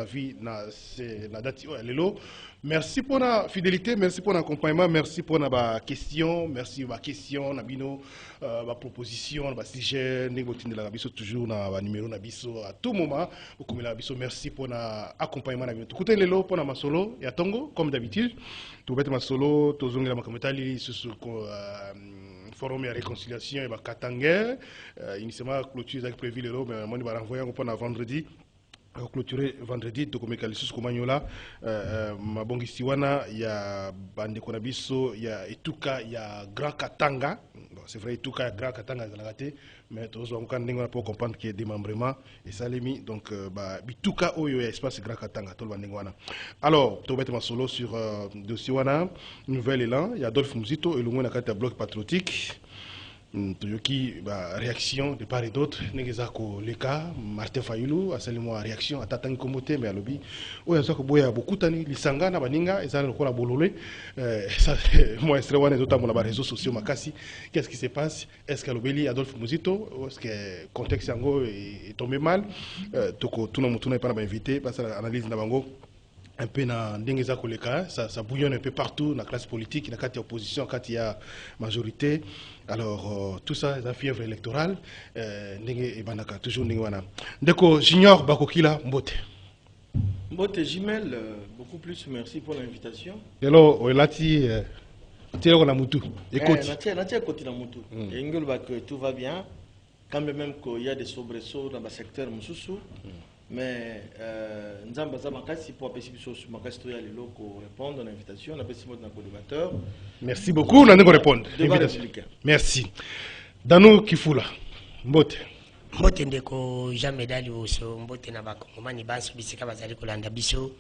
vie na date lelo. Merci pour la fidélité, merci pour l'accompagnement, merci pour la question, merci pour la question, la proposition, la sujet, toujours na numéro na biso à tout moment. Merci pour l'accompagnement. Écoutez lelo pour ma solo et à Tongo comme d'habitude. Tout bête ma solo, tout zongi la makometali sur forum et réconciliation et Katanga. Initialement clôture est prévu lelo, mais moi je vais renvoyer pour vendredi. Clôturé vendredi tokomeka lisusu komanyola mabongi siwana ya bande konabiso ya etuka ya Grand Katanga. Bon, c'est vrai etuka ya Grand Katanga zalakate mais tozo amka ndingo pour comprendre qu'il y a démembrement et salemi donc bituka oyo ya espace Grand Katanga tolo bandingo wana. Alors to bête masolo sur dossier wana nouvel élan ya Adolphe Muzito et le moins na kata bloc patriotique. Qui réaction de part et d'autre Negezako Leka Martin Fayulu a seulement réaction à Tatang Komote mais à lobby où il y a boya beaucoup tani lisanga na baninga et ça le kola bololé ça moi extrémement les autres mon réseaux sociaux makasi qu'est-ce qui se passe est-ce que l'obéli Adolphe Muzito est-ce que contexte yango est tombé mal toko tout le monde n'est pas invité parce que l'analyse na bango un peu dans ndengeza koleka ça bouillonne un peu partout dans la classe politique dans la opposition quand il y a majorité alors tout ça la fièvre électorale ndenge ebanaka toujours ndenge wana ndeko junior bakokila mbote Jimel beaucoup plus merci pour l'invitation lelo olati tielo na mutu ekoti natia ekoti na mutu engelo ba que tout va bien quand même qu'il y a des soubresauts dans le secteur mususu mais nzamba za makasi pour apesi biso makasi to ya lelo ko répondre à l'invitation na pesi mot na co-débatteur. Merci beaucoup na ndeko répondre invitation. Merci Danou Kifula mbote ndeko jamais dali oso mbote na bakongomani baso bisika bazali kolanda biso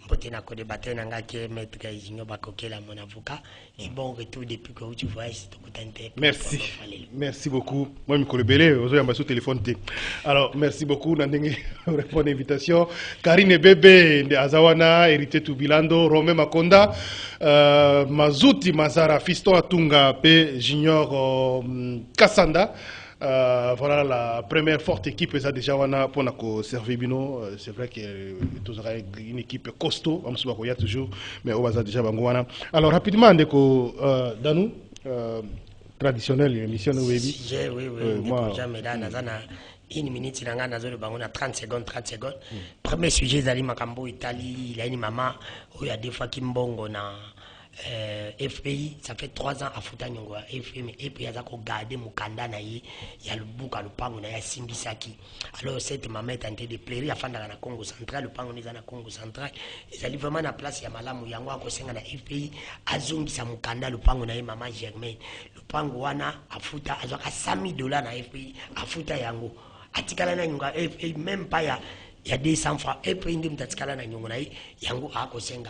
mbote na co-débatteur na ngaki maître Junior bakokela mon avocat et bon retour depuis que tu vois c'est tout contenté. Merci beaucoup moi Mikolo Belé ozo yamba sur téléphone té alors merci beaucoup na ndenge répondre à l'invitation Karine Bebe de Azawana hérité Tubilando Romain Makonda Mazuti Mazara Fiston Atunga P Junior Kassanda. Voilà la première forte équipe ça déjà wana pour na servir bino c'est vrai que tu auras une équipe costaud on se voit toujours mais on va déjà bangwana alors rapidement ndeko Danou traditionnel émission webi oui moi jamais là nazana une minute nanga nazolo bangona 30 secondes premier sujet zali makambo Italie il y a une maman où il y a des fois kimbongo na FPI, ça fait 3 ans à Futanyongwa, FPI, et puis il y a gardé Mukanda, il y a le bouc à le pango, il y a Simbisaki. Alors, cette maman est tentée de plaire, il y a Fanda na Congo central, le pango est dans Congo central. Ils allaient vraiment à la place, il y a Malamu, Yango, à Kosenga, na FPI, Azungi, sa Mukanda, le pango, na maman Germaine. Le pango, wana, à Futa, à $100,000 na FPI, à Futa Yango. Atikala na Yunga, FPI, même pas il y a 200 francs et puis ndim tatikala na nyongo na yango akosenga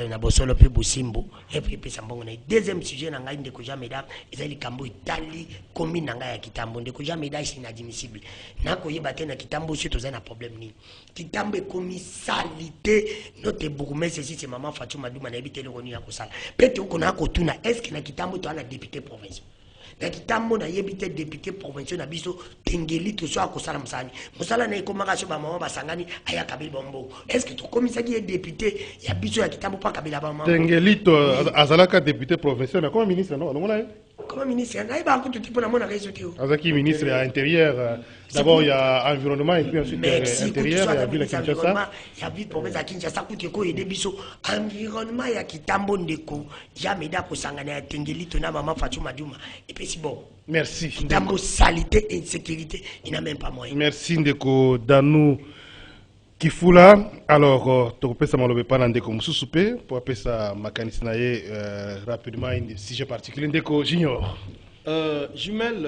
na bosolo pe bosimbo et puis pesa mbongo na deuxième sujet na ngai ndeko jameda ezali kambo Italie commune na ngai ya Kitambo ndeko jameda c'est inadmissible nako yeba te na Kitambo surtout za na problème ni Kitambo ekomi salité notre bourgmestre ici c'est maman Fatou Madouma na ebite le roni ya kosala pete uko na ko tuna est-ce que na Kitambo to ana député provincial na Kitambo na yebite député provincial na biso tengeli to so akosala msani musala na ikomaka so ba mama basangani aya kabila bombo est-ce que to komisa ki député ya biso ya Kitambo pa kabila ba mama tengeli to azalaka député provincial na comme ministre non ngona comme ministre na iba ko tout na mona réseau teo azaki ministre à intérieur d'abord il y a environnement et puis ensuite intérieur il y a ville Kinshasa il y a ville province à Kinshasa kuti ko aider biso environnement ya Kitambo ndeko jamais da ko sangana ya tengeli to na mama Fatou Madouma et puis c'est bon. Merci. Kitambo salité et insécurité, il n'a même pas moyen. Merci ndeko Danou Kifula. Alors, tu peux savoir le pas ndeko Moussoupe pour appeler ça mécanisme rapidement un sujet particulier ndeko Junior. Jumel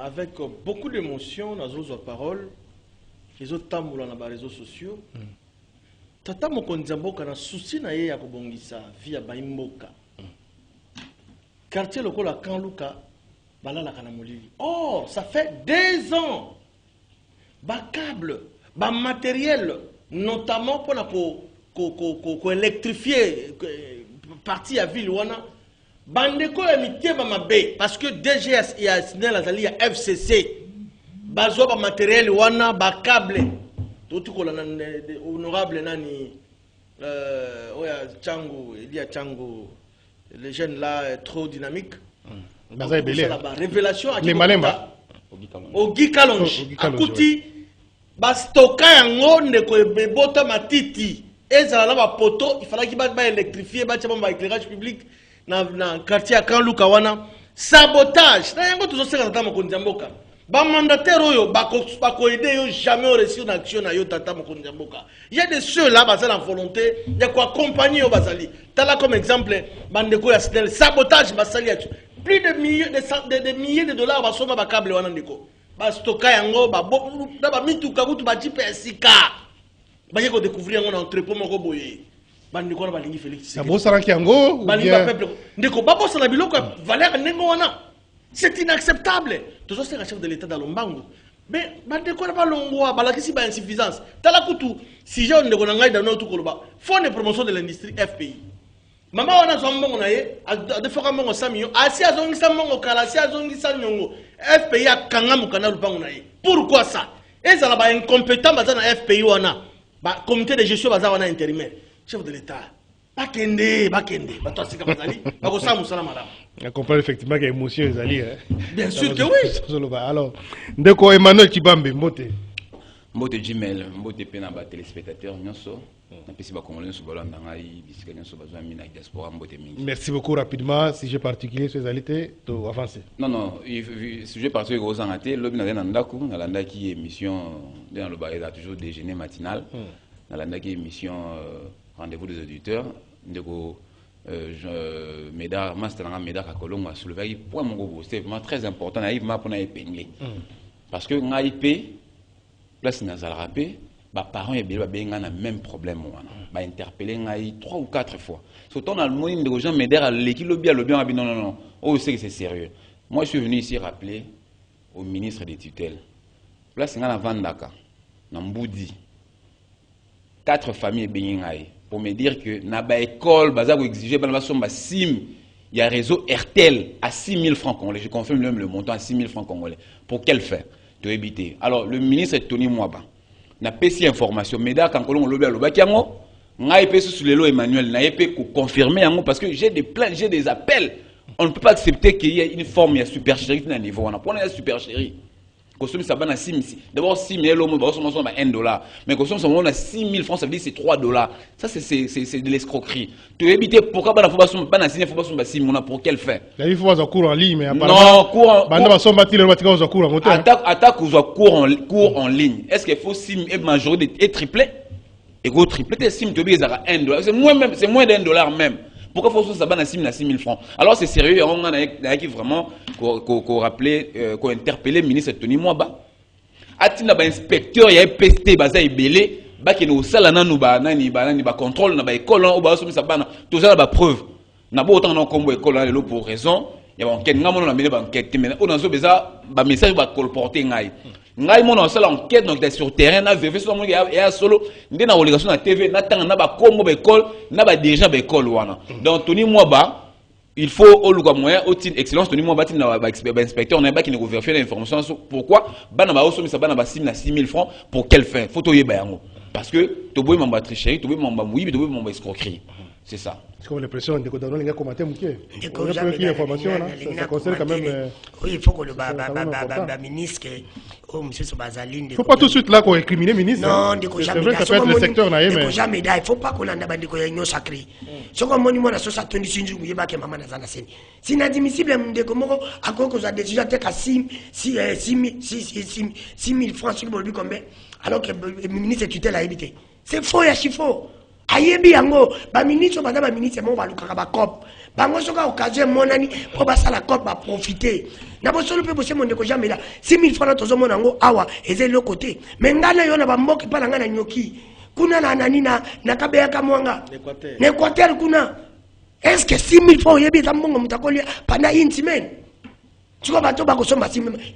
avec beaucoup d'émotion dans nos paroles, les autres temps dans les réseaux sociaux. Tata Mokonzamboka na souci na ye ya kobongisa via Baimboka. Quartier local à Kanluka. Oh, ça fait 2 ans. Bas câble, bas matériel, notamment pour électrifier partie à ville wana. Bandeko amitié bamabé parce que DGS et signé la FCC. Bazo ba matériel wana ba câble. tout honorable nani oya Tchango, il y a Tchango, les jeunes là trop dynamiques. Révélation à les Malemba. Ogi Kalonji. Akuti bastoka yango ndeko ebota matiti. Ezala ba poto, il fallait qu'il ba électrifier ba éclairage public na quartier à Kanluka wana. Sabotage. Na yango toujours c'est tata mokonzi mboka. Ba mandataire oyo ba ko aider yo jamais réussir une action na yo tata mokonzi mboka. Il y a des ceux là basé la volonté, il y a quoi accompagner yo basali. Tala comme exemple bandeko ya SNEL sabotage basali ya plus de milliers de dollars basoma ba câble wana ndeko. Ba stoka yango ba ba mituka kutu ba jipe sika. Ba yeko découvrir yango na entrepôt moko boye. Bandeko na balingi Félix. Ça bosse la kiango. Balingi ba peuple. Ndeko ba bossa na biloko valeur nengo wana. C'est inacceptable. Toujours c'est le chef de l'État dans l'Ombango. Mais bandeko na ba longwa ba la kisi ba insuffisance. Tala kutu si j'ai ndeko na ngai dans notre koloba. Fonds de promotion de l'industrie FPI. Mama wana zombongo na ye de fois mbongo 100 millions. Asi azongisa mbongo kala asi azongisa nyongo. FPI akanga mukana lupango na ye. Pourquoi ça? Ezala ba incompétent baza na FPI wana. Ba comité de gestion baza wana intérimaire. Chef de l'État. Bakende. Bato asika bazali. Bako sa musala madame. On comprend effectivement qu'il y a émotion ezali. Bien sûr que oui. Alors, ndeko Emmanuel Kibambe mbote. Mbote Gmail, mbote pena ba téléspectateurs nyonso. Na pesi ba congolais so balanda ngai bisika nyonso bazwa mina diaspora mbote mingi. Merci beaucoup rapidement sujet particulier sur ezalité to avancer. Non, sujet particulier ko zangate lobi na ndako nalanda ki émission dans le bar a toujours déjeuner matinal. Nalanda ki émission rendez-vous des auditeurs ndeko Médard Masteranga Médard Kakolongo a soulevé un point c'est vraiment très important naïvement pour épingler parce que ngaïpé place nazal rapé ba parents et bien ba na même problème ba interpeller ngai 3 ou 4 fois surtout dans le monde de gens Médard l'équipe lobby non oh c'est que c'est sérieux. Moi je suis venu ici rappeler au ministre des tutelles place ngana Vandaka na Mboudi 4 familles bengai pour me dire que na ba école baza ko exiger ba somba sim il y a réseau RTL à 6 000 francs congolais. Je confirme même le montant à 6 000 francs congolais. Pour quel fait de éviter. Alors le ministre Tony Mwaba n'a pas si information mais da quand on lobi aloba kiango ngai pe sur le lot Emmanuel n'a pas confirmer yango parce que j'ai des plaintes, j'ai des appels. On ne peut pas accepter qu'il y ait une forme il y a super chéri à niveau on a pas la super chéri. Consomme ça va 6 000. D'abord 6 000 l'homme va consommer $1 mais consomme ça va 6 000 francs ça veut dire c'est $3. Ça c'est de l'escroquerie. Tu éviter pourquoi pas faut pas signer faut pas 6 000 on a pour quel fait. Là il faut avoir cours en ligne mais apparemment non cours banda va sombatiller le batika aux cours en moteur. Attaque aux cours en ligne. Est-ce qu'il faut sim et majorité et triplé et go triplé sim tu veux ça $1 c'est moins d'$1 même. Pourquoi faut ça ban à 6 000 francs? Alors c'est sérieux, on a qui vraiment qu'on rappeler, qu'on interpellé le ministre Tony Mwaba. Atina ba inspecteur ya PST baza ibelé, ba ki no sala nanu ba nani ba contrôle na ba école on ba so ça ban tout ça ba preuve. Na ba autant na kombo école là pour raison, ya ba enquête ngamo na mele ba enquête mais on a so beza ba message ba colporter ngai. Ngai mon on sala enquête donc sur terrain na vérifier so mo ya solo ndé na obligation na TV na tanga na ba kombo ba école na ba dirigeant ba école wana. Donc Tony Mwaba il faut au luga moyen au titre excellence Tony Mwaba na ba inspecteur na ba qui ne vérifier l'information pourquoi bana ba so ça bana ba 6 000 francs pour quelle fin photo yeba yango parce que to boy mamba tricherie to boy mamba mouibi to boy mamba escroquerie. C'est ça. C'est comme l'impression de qu'on a commenté mouké. Information là, ça concerne quand même. Oui, il faut que le ministre oh monsieur Sobazaline. Il faut pas tout de suite là qu'on incrimine ministre. Non, c'est vrai que ça peut être le secteur là mais jamais il faut pas qu'on anda bandiko ya nyo sacré. Ce qu'on monimo na sosa tondi sinju yeba ke mama na zana seni. C'est inadmissible ndeko moko akoko za déjà tek à 6 000 francs sur le combien alors que le ministre tutelle a évité. C'est faux ya chifo. Ayebi yango ba ministre baza ba ministre mo balukaka ba cop bango soka occasion monani po basala cop ba profiter na bo solo pe bo se monde ko jamais là 6 000 francs tozo mona ngo awa eze le côté mais ngana yo na ba mboki pa na ngana nyoki kuna na nani na kabeya ka mwanga Équateur kuna est-ce que 6 000 francs yebi tambongo mutakoli pana intimen Tu vois,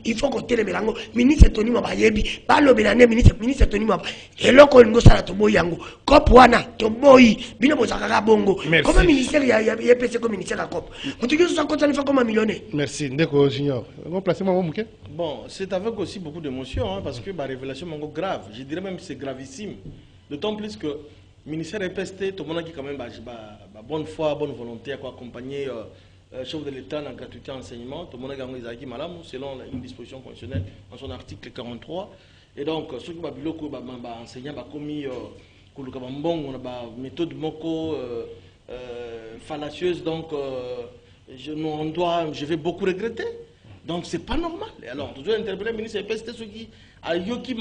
il faut qu'on télé melango. Ministre Tony Mabayebi, balo benane ministre Tony Mab. Et là, qu'on go sala to boyango. Kopwana, to boy, bino bozakaka bongo. Comment ministère ya PC comme ministère à cop. On te dit que ça continue comme un millionnaire. Merci. Ndeko Junior. On place moi Mouké. Bon, c'est avec aussi beaucoup d'émotion, hein, parce que ma révélation est grave. Je dirais même que c'est gravissime. D'autant plus que le ministère EPST, tout le monde qui quand même bonne foi, bonne volonté à accompagner chef de l'État dans la gratuité enseignement. Tout le monde a gagné malam selon une disposition constitutionnelle en son article 43. Et donc, ceux qui ont enseignant commis méthode moko fallacieuse, donc je vais beaucoup regretter. Donc c'est pas normal. Et alors, toujours interpeller le ministre EPST, ceux qui a yoki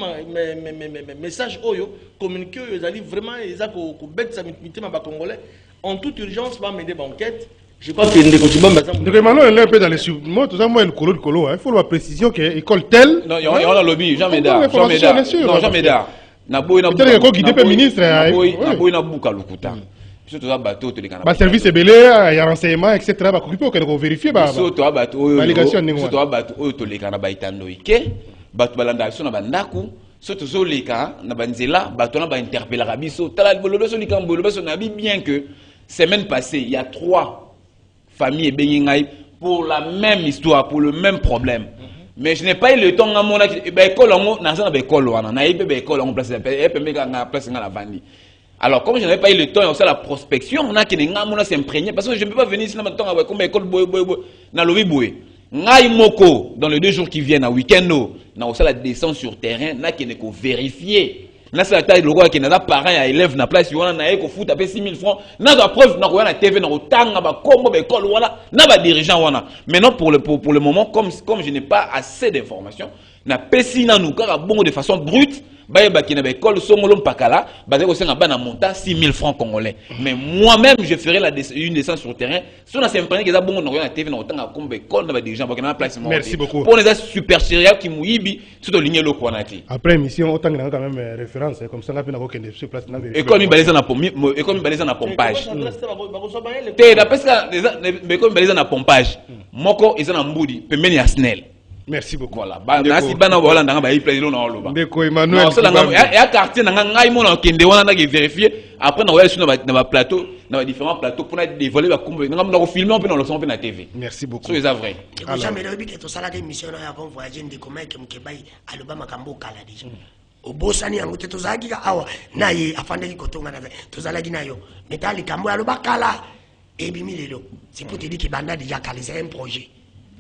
message oyo communiqué ils allaient vraiment ils ont bête sa mitimité ma congolais en toute urgence va mener banquette. Je crois que les continuons donc Emmanuel est un peu dans les sous moi tout ça moi le colo il faut la précision que école telle non il y a un lobby jamais d'art non jamais d'art na boy na peut-être ko guider ministre na boy na buka lukuta surtout ça bateau to les canapé service belé il y a renseignement etc ba occuper ko vérifier ba surtout bateau surtout bateau to les canapé itando ike bato balanda so na bandaku surtout zo leka na banzela bato na ba interpeller biso tala bolobe so likambo bolobe so na bien que semaine passée il y a 3 familles bengingai pour la même histoire pour le même problème mais je n'ai pas eu le temps à mon école na ça na école wana na ibe école on place na place na la vandi. Alors comme je n'avais pas eu le temps on fait la prospection on a qui nga mona s'imprégner parce que je ne peux pas venir ici na temps comme école boy na lobi boy ngai moko dans les 2 jours qui viennent à week-end na aussi la descente sur terrain na qui ne ko vérifier na c'est la taille le roi qui n'a parents à élèves na place wana na ko foot après 6 000 francs na la preuve na ko na TV na otanga ba kombo ba école wana na ba dirigeant wana maintenant pour le moment comme je n'ai pas assez d'informations na pesi na nous kaka bongo de façon brute ba qui na ba école songolo mpakala ba ko senga ba na monta 6 000 francs congolais mais moi-même je ferai une descente sur terrain sur na s'imprégner que ça bongo na TV na otanga kombo école na ba dirigeant ba na place merci beaucoup pour les super sérieux qui muibi tout ligne lo kwanati après émission autant que quand même référence comme ça na pe na ko kende sur place na école mi baleza na pompage te da pesca école mi baleza na pompage moko ezana mbudi pembeni ya SNEL. Merci beaucoup. Voilà. Nasi bana wala ndanga ba plaisir na oloba. Ndeko Emmanuel. Non, ça ya quartier nanga ngai mona kende wana na vérifier après na wala sur na plateau, na différents plateaux pour na dévoiler ba kumbo. Nga na ko filmer on peut na le son na TV. Merci beaucoup. So c'est vrai. Jamais le but to sala émission na bon voyager ndeko Mike Mkebai aloba makambo kala déjà. Obosani yango te tozaki ka awa na ye afandaki kotonga na tozalaki nayo. Metali kambo aloba kala ebimi lelo. C'est pour te dire que banda déjà calé c'est un projet.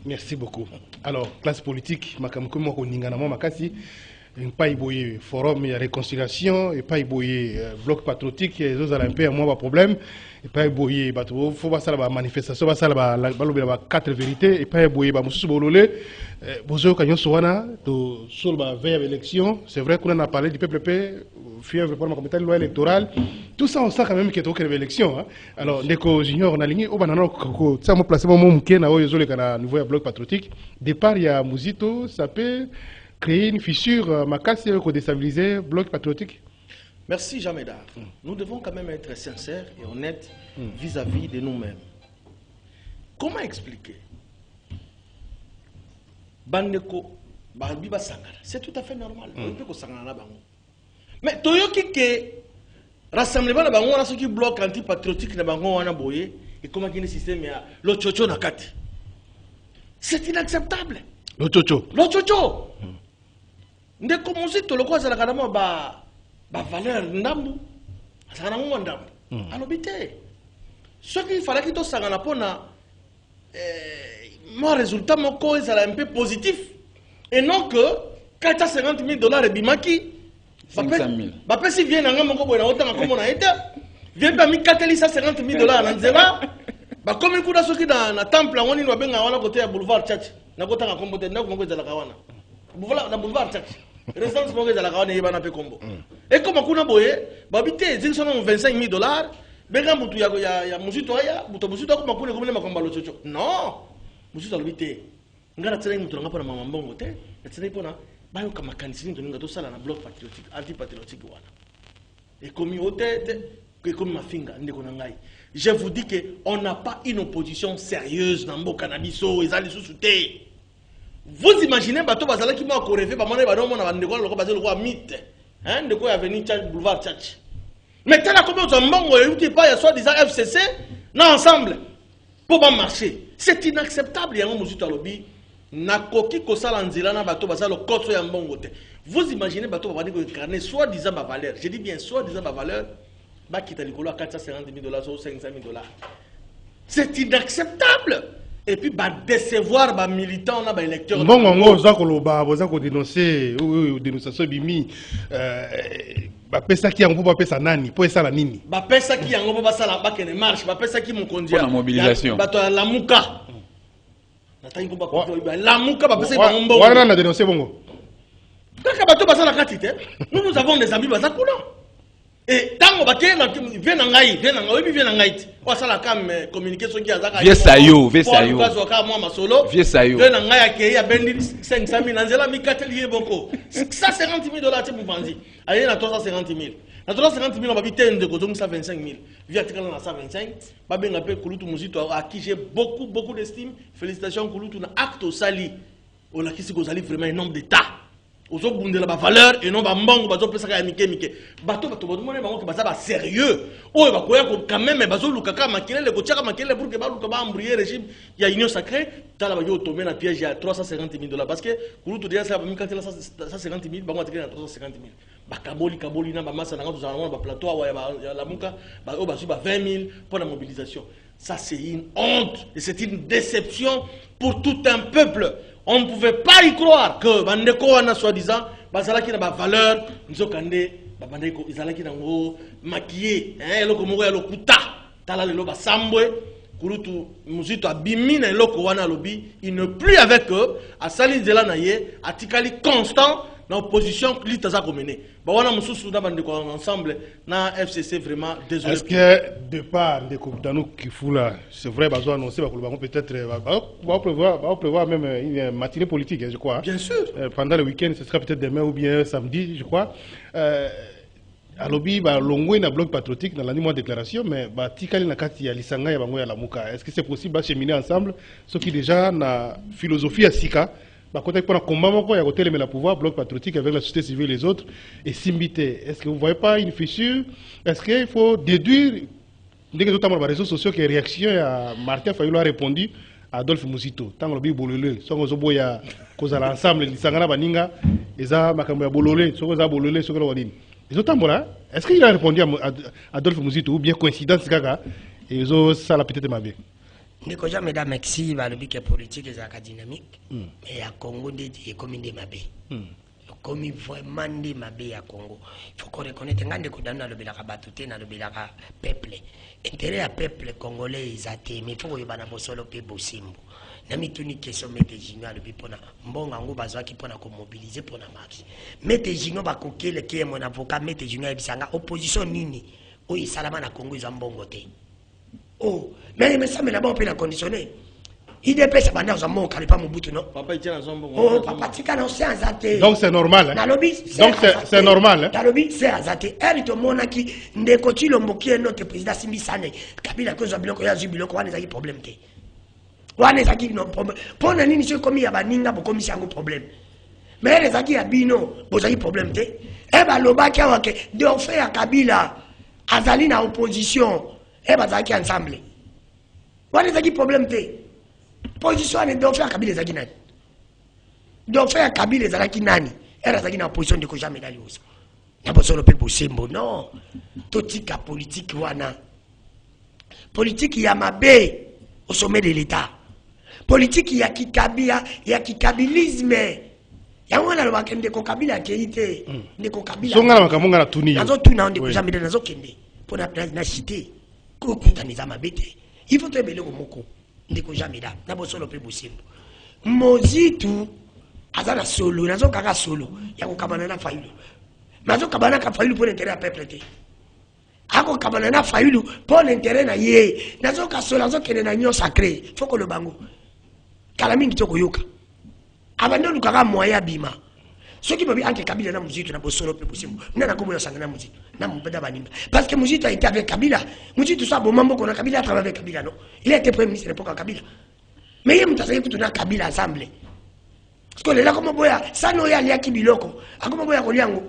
Merci beaucoup. Alors, classe politique, makamko ko ningana mo makasi, pas iboye forum ya réconciliation et pas iboye bloc patriotique et aux olympiens moi pas problème et pas iboye bato faut pas ça la manifestation pas ça la balobe la 4 vérités et pas iboye ba mususu bololé bozo kanyo sowana to sur ba veille élection, c'est vrai qu'on a parlé du PPP fièvre pour ma loi électorale tout ça on sent quand même qu'il y a une élection hein? Alors Ndeko Junior on a ligné au banana ko ça mo placer mo mke na oyo zole kana nouveau bloc patriotique départ il y a Muzito ça peut créer une fissure makasi pour déstabiliser le bloc patriotique. Merci Jean Médard. Nous devons quand même être sincères et honnêtes vis-à-vis de nous-mêmes. Comment expliquer Bandeko Babiba Sangara, c'est tout à fait normal. Mais Toyoki ke rassemblement na bango na ceux qui bloquent anti-patriotique na bango wana boye et comment qu'il y a un système ya lo chocho na kati. C'est inacceptable. Lo chocho. Ndeko Muzito loko za la kadamo ba valeur ndambu azana mo ndambu alobité ce qu'il fallait que to sangana pona mon résultat moko ezala un peu positif et non que 450 000 $ et bimaki 500 000 ba si vient nga moko boina otanga comme on a été vient pas mi 450 000 $ na nzela ba comme kuda soki na temple ngoni no benga wana côté ya boulevard church na kotanga kombote na ko ezala kawana na boulevard church résidence moko ezala kawana yebana pe kombo et comme kuna boye babité zingsono 25 000 $. Benga mutu ya Muzito aya mutu Muzito ko makune ko makomba lo chocho non Muzito albité ngara tsena mutu ngapa na mama mbongo te tsena ipona bayo kama kanisini to ngato sala na bloc patriotique anti patriotique wana et comme yote que comme mafinga ndeko na ngai je vous dis que on n'a pas une opposition sérieuse dans mboka na biso ezali sous té Vous imaginez, bateau bazala qui m'a corrévé, bah, mon a ndeko le basé le roi mythe. Hein, ndeko est venu boulevard Tchatch. Mais tel a combien de mbongo, il pas, il y a soit-disant FCC, non, ensemble, pour pas marcher. C'est inacceptable, il y a un moussito à lobby. Nakoki kosala nzela na bateau bazala le koto ya mbongo te. Vous imaginez, bateau va dire que incarner soit-disant ma valeur. Je dis bien soit-disant ma valeur, bah quitte à l'école à 450 000 $, ou 500 000 $. C'est inacceptable. Et puis, bah, décevoir les militants, les électeurs. Bon, on va dénoncer, dénonciation bimi. Bah, pesa qui en gros, pesa nani, pour ça la nini. Bah, pesa qui en gros, ça la bac ne marche. Bah, pesa qui mon conduit. Pour la mobilisation. Bah, toi, la mouka. La mouka, bah, pesa qui mon bon. Voilà, on a dénoncé bongo. Nous avons des amis, bah, ça coule. Et tant que tu viens en Haïti, viens en Haïti. On s'en a quand même communiqué sur qui a Zaka. Vieux Sayo, vieux Sayo. Vieux Sayo. Viens en Haïti, il y a 500 000, Angela Mikatelier Boko. 150 000 $, tu me vendis. Allez, na 350 000. Na 350 000, on va vite de côté, 125 000. Via Tikal na 125. Babé n'a pas Kouloutou Mouzito, à qui j'ai beaucoup d'estime. Félicitations Kouloutou, na acte au Sali. On a qui c'est qu'au Sali vraiment un homme d'État. Aux autres bondés la valeur et non ba mbongo bazo pesa ka mike bato monde bango ba ça sérieux o ba koya ko quand même bazo lukaka makelele ko tchaka makelele pour que ba luka ba embrouiller régime il y a union sacrée tala ba yo tomber na piège à 350 000 $ parce que pour tout dire ça ba mikati la 150 000 bango atikena 350 000 ba kaboli na ba massa na ngato za ba plateau ya la muka ba o ba su ba 20 000 pour la mobilisation. Ça c'est une honte et c'est une déception pour tout un peuple. On ne pouvait pas y croire que Bandeko wana soi-disant, bazalaki na ba valeur, nzokande, babandeko izalaki na ngo maquillé, hein, eloko moko ya lokuta, tala lelo ba sambwe, kulutu muzito abimi na eloko wana lobi, il ne plus avec eux, a sali zela na ye, atikali constant na opposition litaza komene. Ba wana mususu na bandeko ensemble na FCC vraiment désolé. Est-ce que de part des Danou Kifula, c'est vrai bazo annoncer peut-être va prévoir même une matinée politique, je crois. Bien sûr. Pendant le week-end, ce sera peut-être demain ou bien samedi, je crois. À lobby ba longo na bloc patriotique dans la nuit déclaration mais ba tikali na kati ya lisanga ya bango ya lamuka. Est-ce que c'est possible de cheminer ensemble ce qui déjà na philosophie à sika bah, quand on a combat, il y a côté le pouvoir, bloc patriotique avec la société civile et les autres, et Simbité. Est-ce que vous ne voyez pas une fissure? Est-ce qu'il faut déduire, dès que tout le monde a réseaux sociaux, que réaction à Martin Fayulu a répondu à Adolphe Mouzito. Tant que le bololé, soit on a ya cause à l'ensemble, les sangana baninga, et ça makambo ya bololé, soit on a bololé, soit on a dit. Les autres là, est-ce qu'il a répondu à Adolphe Mouzito ou bien coïncidence gaga, et ils ont ça la peut-être ma vie. Ndeko ja mesdames merci ba lobi que politique est dynamique mais à Congo est comme des mabé comme vraiment des mabé à Congo il faut qu'on reconnaisse ngande ko dana lobi la kabatuté na lobi la peuple intérêt à peuple congolais isaté mais il faut que bana bosolo pe bosimbo na mituni question mete jino lobi pona mbonga ngo bazwaki pona ko mobiliser pona marche mete jino ba kokele ke mon avocat mete jino ebisanga opposition nini o isalama na Congo izambongo te. Oh, mais ça me l'a pas conditionné. Il dépêche à bandar mon calipa Mobutu non. Papa il tient dans son bon. Oh, papa tika non c'est azaté. Donc c'est normal. Hein? Donc c'est normal. Hein? Talobi c'est azaté. Elle te monaki ndeko ti lomboki notre président Simbi Sane. Kabila ko zabiloko ya zubiloko wana ezaki problème te. Wana ezaki non problème. Pona nini ceux comme ya baninga bo komisi yango problème. Mais elle ezaki ya bino bozaki problème te. E ba lobaki awake de faire Kabila azali na opposition. Et bazaki ensemble. What is the problem te? Position ne doit faire Kabila zaki nani? Doit faire Kabila zaki nani? Era zaki na position de ko jamais dali oso. Na bosolo pe bosembo non. Totika politique wana. Politique ya mabe au sommet de l'état. Politique ya kikabia, ya kikabilisme. Ya wana lo bakende ko Kabila keite. Ndeko Kabila. Songa na makambo ngana tuni. Nazo tuna ndeko jamais nazo kende. Pona na cité. Il faut te mêler au moko. Ndeko jamida. Na bosolo pe bosimbo. Mozitu azana solo, nazo kaka solo. Ya ko kabana na Fayulu. Nazo kabana ka Fayulu pour l'intérêt à peuple te. Ako kabana na Fayulu pour l'intérêt na ye. Nazo ka solo, nazo kene na nyo sacré. Faut que le bango. Kalamingi toko yoka. Abandon kaka moya bima. Ceux qui m'ont dit Kabila na Mouzito na bosolo pe bosimbo. Nana ko boya sangana Mouzito. Na mbeda banimba. Parce que Mouzito a été avec Kabila. Mouzito ça bon mambo qu'on a Kabila a travaillé avec Kabila non. Il a été premier ministre de l'époque à Kabila. Mais il m'a dit que tu as Kabila ensemble. Parce que là, comment boya, ça nous y a qui biloko, à comment boya koliango.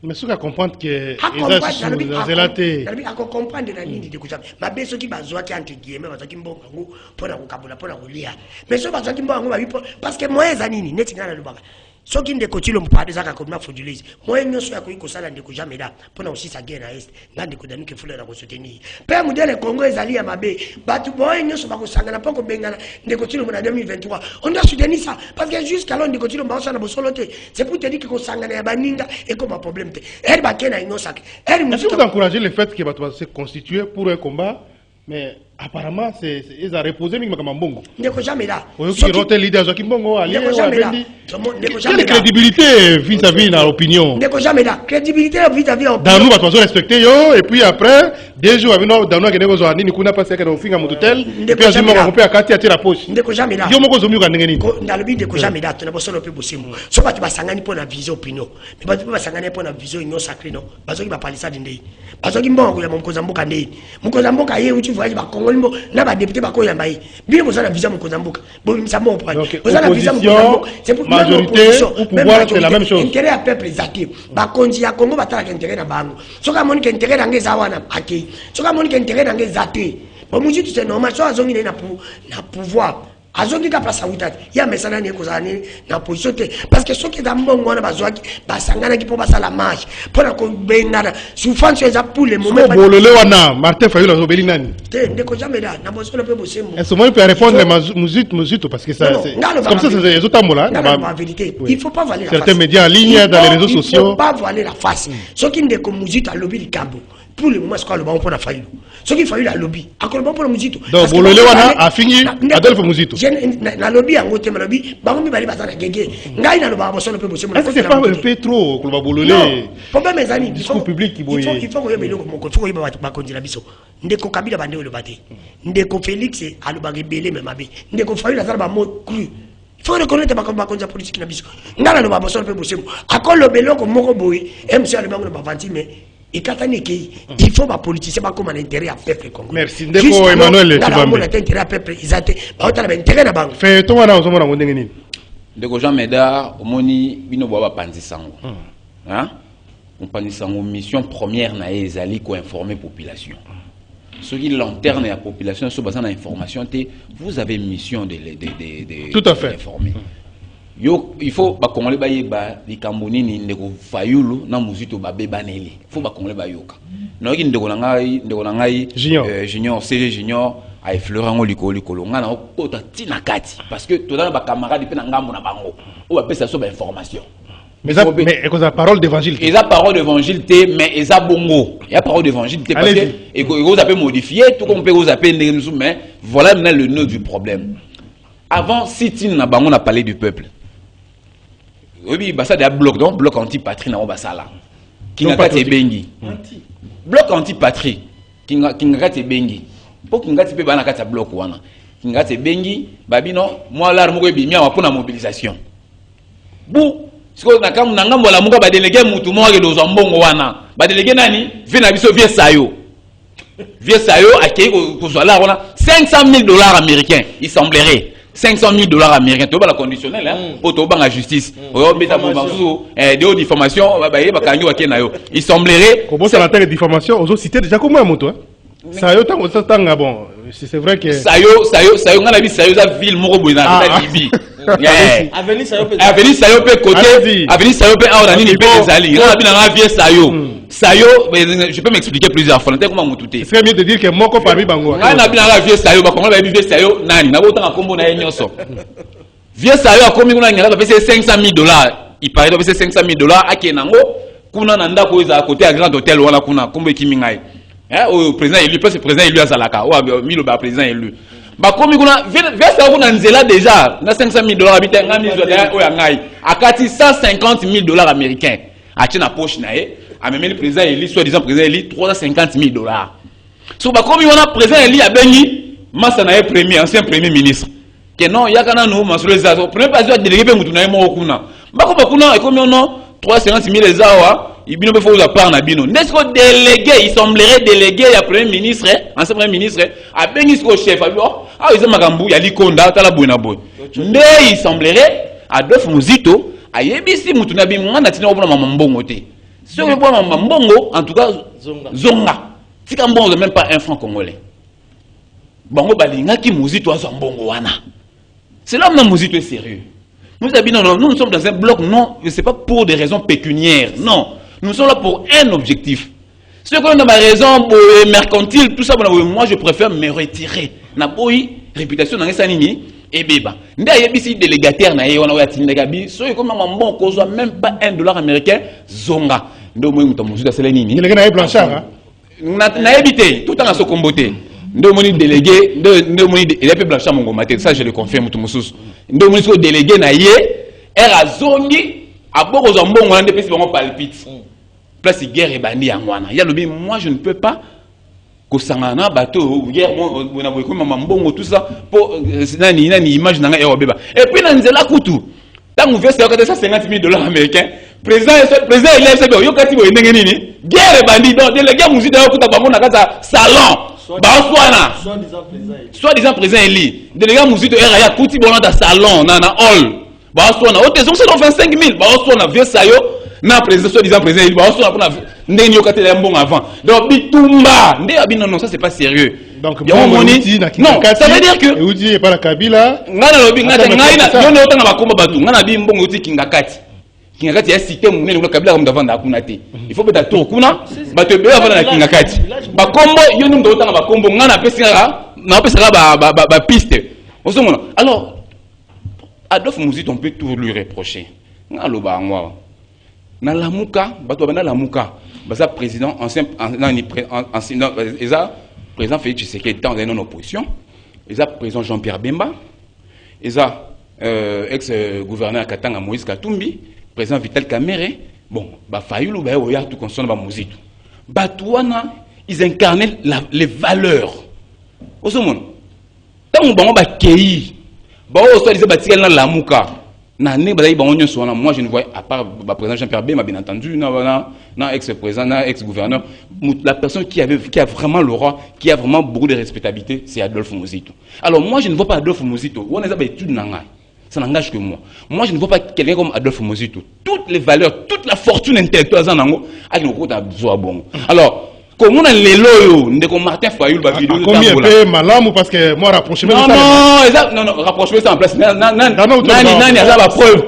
Mais ce qu'on comprend que à comprendre la ligne de couchage. Ma belle, ceux qui bazoient qui entre guillemets, bazoient qui mbon pour la kabula pour la roulia. Mais ceux bazoient qui mbon parce que moi les anini net ngana lubaka. Ceux qui ne coachent le pas des accords ma fraudulise. Moi nous sommes à quoi que ça la ne coach jamais là pour nous aussi ça guerre à est. Ngande ko dami que faut la soutenir. Père modèle Congo ezali ya mabe. Batu boy nous sommes à kosangana pas ko bengana ne coach le en 2023. On doit soutenir ça parce que jusqu'à là ne coach le ba ça na bosoloté. C'est pour te dire que kosangana ya baninga et comme un problème te. Elle ba kena inosak. Est-ce que vous encouragez le fait que Batu va se constituer pour un combat? Mais apparemment, ils ont reposé Ming Makambongo. Ne ko jamais là. Qui rote leader Joachim Bongo, allié au Avendi. Quelle crédibilité vis-à-vis de l'opinion? Ne ko jamais là. Crédibilité vis-à-vis de l'opinion. Dans nous, on respecter yo, et puis après, 2 jours, dans nous, on a dit que nous avons passé au fin à Moutoutel, et puis on peut à la poche. Ne ko jamais là. Yo moko zomi ngani. Dans le but de ko jamais là, tu n'as pas solo peu possible. So ba tu vas sangani pour la vision opinion. Mais ba tu vas sangani pour la vision union sacrée non. Ba zo ki ba parler ça ndé. Ba zo ki mbongo ya Mukozamboka ndé. Mukozamboka ye uti voyage ba Congo na ba député ba ko yamba yi. Bien vous avez visa Mukozamboka. Bo misa mo point. Vous avez visa Mukozamboka. C'est pour majorité ou pouvoir c'est la même chose. Intérêt à peuple zaté. Ba konzi ya Congo ba tala intérêt na bango. Soka moni ke intérêt na ngeza wana akei. Soka moni ke intérêt na ngeza zaté. Bon muji tu c'est normal so azongi na pouvoir. Azongi ka place awitati. Ya mesana ne kozani na position te parce que soki da mbongo wana bazwaki basangana ki po basala marche. Pona ko bengana souffrance eza pour le moment. So bolole wana Martin Fayulu azobeli nani? Te ndeko jamais là na bosolo pe bosembo. Est-ce que peut répondre Muzito parce que ça c'est comme ça c'est les autres mots là. La vérité, il faut pas voiler la face. Certains médias en ligne dans les réseaux sociaux. Il faut pas voiler la face. Soki ndeko Muzito a lobby du Cabo. Pour le moment, c'est quoi le bon pour la Fayulu? Ce qu'il faut la lobby. À quoi le bon pour le Muzito? Donc, bolole wana a fini Adolphe Muzito. Na lobby en côté, ma lobby, bangomi bali batana gege. Ngai na loba bosono pe bosono. Est-ce que c'est pas un peu trop que le bolole? Problème mes amis, discours public qui boye. Il faut que yebelo ko faut yeba ba konjila biso. Ndeko Kabila bande le baté. Ndeko Félix aloba rebelle même mabe. Ndeko Fayulu azala ba mot cru. Il faut reconnaître ma condition politique na biso. Ngala loba bosono pe bosono. Akolo le beloko moko boye, MC le bango ba vanti mais il faut que les politiciens soient comme un intérêt à peuple congolais. Merci. Ndeko Emmanuel Tibambe. Il intérêt à peuple, ils ont intérêt à banque. Fait toi na ozomona ngondenge nini? Ndeko Jean Médard, omoni bino bwa panzi sango. Hein? On panzi sango mission première na ezali ko informer population. Ceux qui lanterne la population sur basant information vous avez mission de tout à fait informer. Yo, il faut ba Congolais ba yeba likambo nini ndeko Fayulu na Muzito ba bebaneli. Il faut ba Congolais ba yoka. No ki ndeko na ngai junior CG junior a effleuré ngo likolo nga na kota tina kati parce que to na ba camarade pe na ngambo na bango. O ba pesa so ba information. Mais écoute la parole d'évangile. Et la parole d'évangile mais eza bongo. Il y a parole d'évangile parce que et vous avez modifié tout comme peut vous appeler mais voilà maintenant le nœud du problème. Avant si na bango on a parlé du peuple. Oui, bah ça des bloc anti-patrie na obasala. Kinga te bengi. Bloc anti-patrie. Kinga te bengi. Pour kinga te pe bana kata bloc wana. Kinga te bengi, babino, moi là mo bi mia pour la mobilisation. Bou, ce que na kam nanga mola muka ba délégué mutu mo ke dozo mbongo wana. Ba délégué nani? Vena biso vie sayo. Vie sayo akei ko so là on a $500,000 américains, il semblerait. $500,000 américains, tu vois la conditionnelle, hein, pour te la justice. Des diffamations, il semblerait. Comment ça l'intérêt de diffamation? Aux autres cités déjà comment moto? Ça y est, bon, c'est vrai que. Ça y est, on a vu ça y est, ville Morobouina, Libye. Avenue Sayopé côté, Avenue Sayopé, on a mis les Bézali. On a bien un vieux Sayo. Sayo, je peux m'expliquer plusieurs fois. Comment on tout est. C'est mieux de dire que Moko parmi Bango. On a bien un vieux Sayo, on a vu vieux Sayo, Nani, n'a pas autant à combo na Nyoso. Vieux Sayo a commis on a payé $500,000. Il paraît que c'est $500,000 à Kenango. Kuna nanda ko à côté à grand hôtel wala kuna kombe kimingai. Au président élu, parce que président élu à Zalaka, ou à Milo président élu. Bah comme il a versé au Nanzela déjà, na $500,000 habitant, ngami zoda o yangai, akati $150,000 américains. A tina poche nae, a même le président élu, soi-disant président élu, $350,000. So bah comme il a président élu à Bengi, massa nae premier, ancien premier ministre. Que non, yakana no masule za, premier pas délégué pe mutu nae mo okuna. Bah comme okuna et comme non $350,000 les awa. Il faut vous apprendre à Bino. N'est-ce que délégué, il semblerait délégué à premier ministre, ancien premier ministre, à Benisco chef, ah, ils ont Magambou, il y a l'Ikonda, Talabouna Boy. Mais il semblerait, Adolphe Muzito a yebisi mutuna bi ngana tina obona mama mbongo te. Si on voit mama mbongo en tout cas zonga. Tika mbongo même pas un franc congolais. Bango balinga ki Muzito azo mbongo wana. C'est là où Muzito est sérieux. Nous sommes dans un bloc, non, c'est pas pour des raisons pécuniaires, non. Nous sommes là pour un objectif. Ce qu'on a des raisons mercantiles, tout ça, moi je préfère me retirer. Na boy réputation dans les sanini et beba. Nda yebisi délégataire na ye wana wa tindegabi, so comme mambo ko soit même pas $1 américain zonga. Ndo mo muto muzuta selenini. Il est Blanchard. Na yebité tout en so comboté. Ndo moni délégué, ndo moni il a peu Blanchard mon maté, ça je le confirme tout mususu. Ndo moni so délégué na ye era zongi aboko zo mbongo na ndepesi bango palpite. Place guerre et bandi en wana. Ya lobi moi je ne peux pas kosangana bateau guerre on a beaucoup maman mbongo tout ça pour nani image nanga et beba. Et puis na nzela kutu. Tant vous faites ça $50,000 américains. Président il est c'est yo kati bo ndenge nini? Guerre et bandi donc délégué muzida yo kuta bango na kata salon. Ba oswana. Soit-disant président Eli. Délégué muzida era ya kuti bona da salon na hall. Ba oswana. Au tesson c'est 25,000. Ba oswana vieux sayo. Na président soi-disant président il va sur la ndeni yokate la bon avant donc bitumba ndé non ça c'est pas sérieux donc bon non ça veut dire que vous dites pas la Kabila ngana lobi ngata ngaina yono otanga bakomba batu ngana bi mbongo uti kingakati ya cité munene ko Kabila comme davanda akuna te il faut beta tour kuna bato be avana na kingakati bakombo yono ndo otanga bakombo ngana pesika na pesika ba piste osomona alors Adolphe Muzito on peut tout lui reprocher ngalo ba ngwa na lamuka bato bana lamuka baza président ancien président Félix Tshisekedi dans une opposition ils a président Jean-Pierre Bemba ils a ex gouverneur Katanga Moïse Katumbi président Vital Kamerhe bon ba Fayulu ba oya tout concerne ba Muzito batouana ils incarnaient les valeurs au monde tant bango ba kei ba o so disait batikela na lamuka. Moi je ne vois à part le président Jean-Pierre Bemba bien entendu, ex-président, ex-gouverneur, la personne qui a vraiment le roi, qui a vraiment beaucoup de respectabilité, c'est Adolphe Muzito. Alors moi je ne vois pas Adolphe Muzito. Ça n'engage que moi. Moi je ne vois pas quelqu'un comme Adolphe Muzito. Toutes les valeurs, toute la fortune intellectuelle, alors comment on a les loyaux de Martin Fayulu ba vidéo combien peu malam parce que moi rapprochement non rapprochement ça en place nani azaba preuve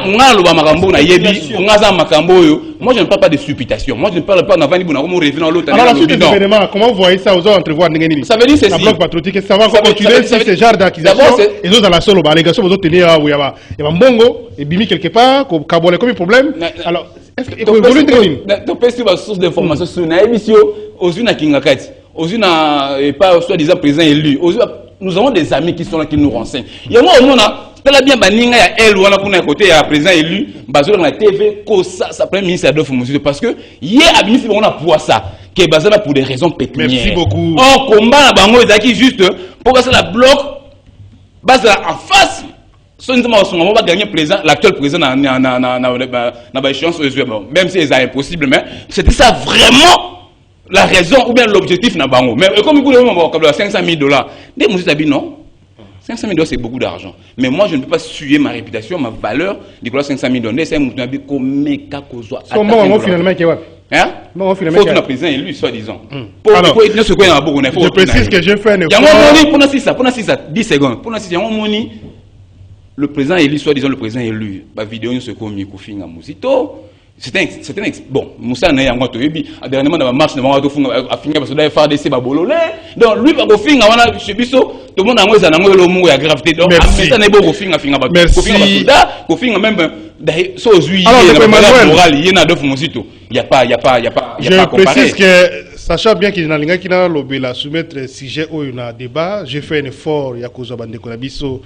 moi lo ba makambo na yebi ngaza makambo yo moi je ne parle pas de supputation moi je ne parle pas d'avant ni bon comme revenir l'autre alors la suite des événements comment vous voyez ça aux entrevoir ndenge ça veut dire c'est ça bloc patriotique ça va continuer sur ce genre d'accusation et autres dans la solo ba allégation vous tenir où il y a mbongo et bimi quelque part kabole comme problème alors est-ce que vous voulez dire source d'information sur na émission aux unes à Kingakati aux unes et pas soi-disant président élu nous avons des amis qui sont là qui nous renseignent il y a moi au monde là bien baninga ya elle ou on a côté ya président élu bazo na TV ko ça premier ministre Adolphe Muzito parce que hier a ministre on a pour ça qui est basé là pour des raisons pécuniaires. Merci beaucoup. On combat na bango ezaki juste pour que ça la bloque base là en face son va gagner président l'actuel président na échéance même si c'est impossible mais c'était ça vraiment la raison ou bien l'objectif na bango mais comme il dit $500,000 des Muzito dit non $500,000 c'est beaucoup d'argent mais moi je ne peux pas suer ma réputation ma valeur du $500,000 c'est un Muzito bi comme kakozwa comment finalement qui hein non finalement faut que le président élu soi-disant pour ce qu'on a beaucoup je précise que j'ai fait un effort pour 10 secondes pour le président élu, soi-disant le président élu, la vidéo se commis Kofinga Muzito. C'était bon, Moussa n'a pas été dernièrement dans la marche, dans la finir parce que là, FARDC va bololé. Donc lui, pas Kofinga, on a chez Bisso, tout le monde a moins le mot et gravité. Donc, ça n'est pas Kofinga, Kofinga même, so juillet, il y a Adolphe Muzito. Il n'y a pas, je précise que, sachant bien qu'il y a un qui a la soumettre sujet où il y a un débat, j'ai fait un effort, il y a cause de Konabiso,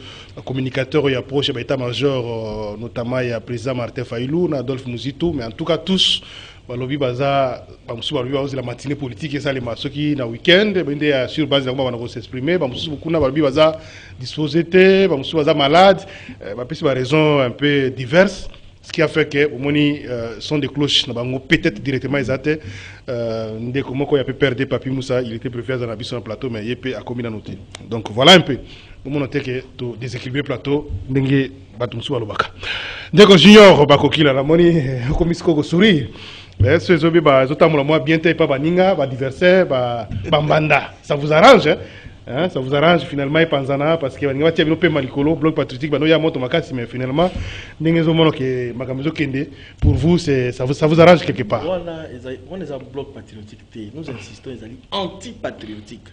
communicateur, il y a proche, état-major, notamment il y a président Martin Fayulu, Adolphe Muzito, mais en tout cas tous, balobi baza, la matinée politique et ça les masoki na week-end, sur base de comment on va s'exprimer, beaucoup na balobi baza disposé, baza malade, bah raison un peu diverses. Ce qui a fait que les sont des cloches, peut-être directement exaté. Dès que moi, il a pu perdre Papi Moussa, il était préféré dans la sur le plateau, mais il a commis la noter. Donc voilà un peu. Comment noter que to déséquilibré plateau ndenge batumsu balobaka. Ndeko junior bakoki la moni komisko ko sourire. Mais ce zobi ba zotamula moi bien te pas baninga ba diversaire ba bambanda. Ça vous arrange hein? Ça vous arrange finalement panzana parce que baninga tia bino pe malikolo bloc patriotique ba no ya moto makasi mais finalement ndenge zo mono ke makamizo kende pour vous c'est ça vous arrange quelque part. Voilà, on est un bloc patriotique. Nous insistons ils sont anti-patriotique.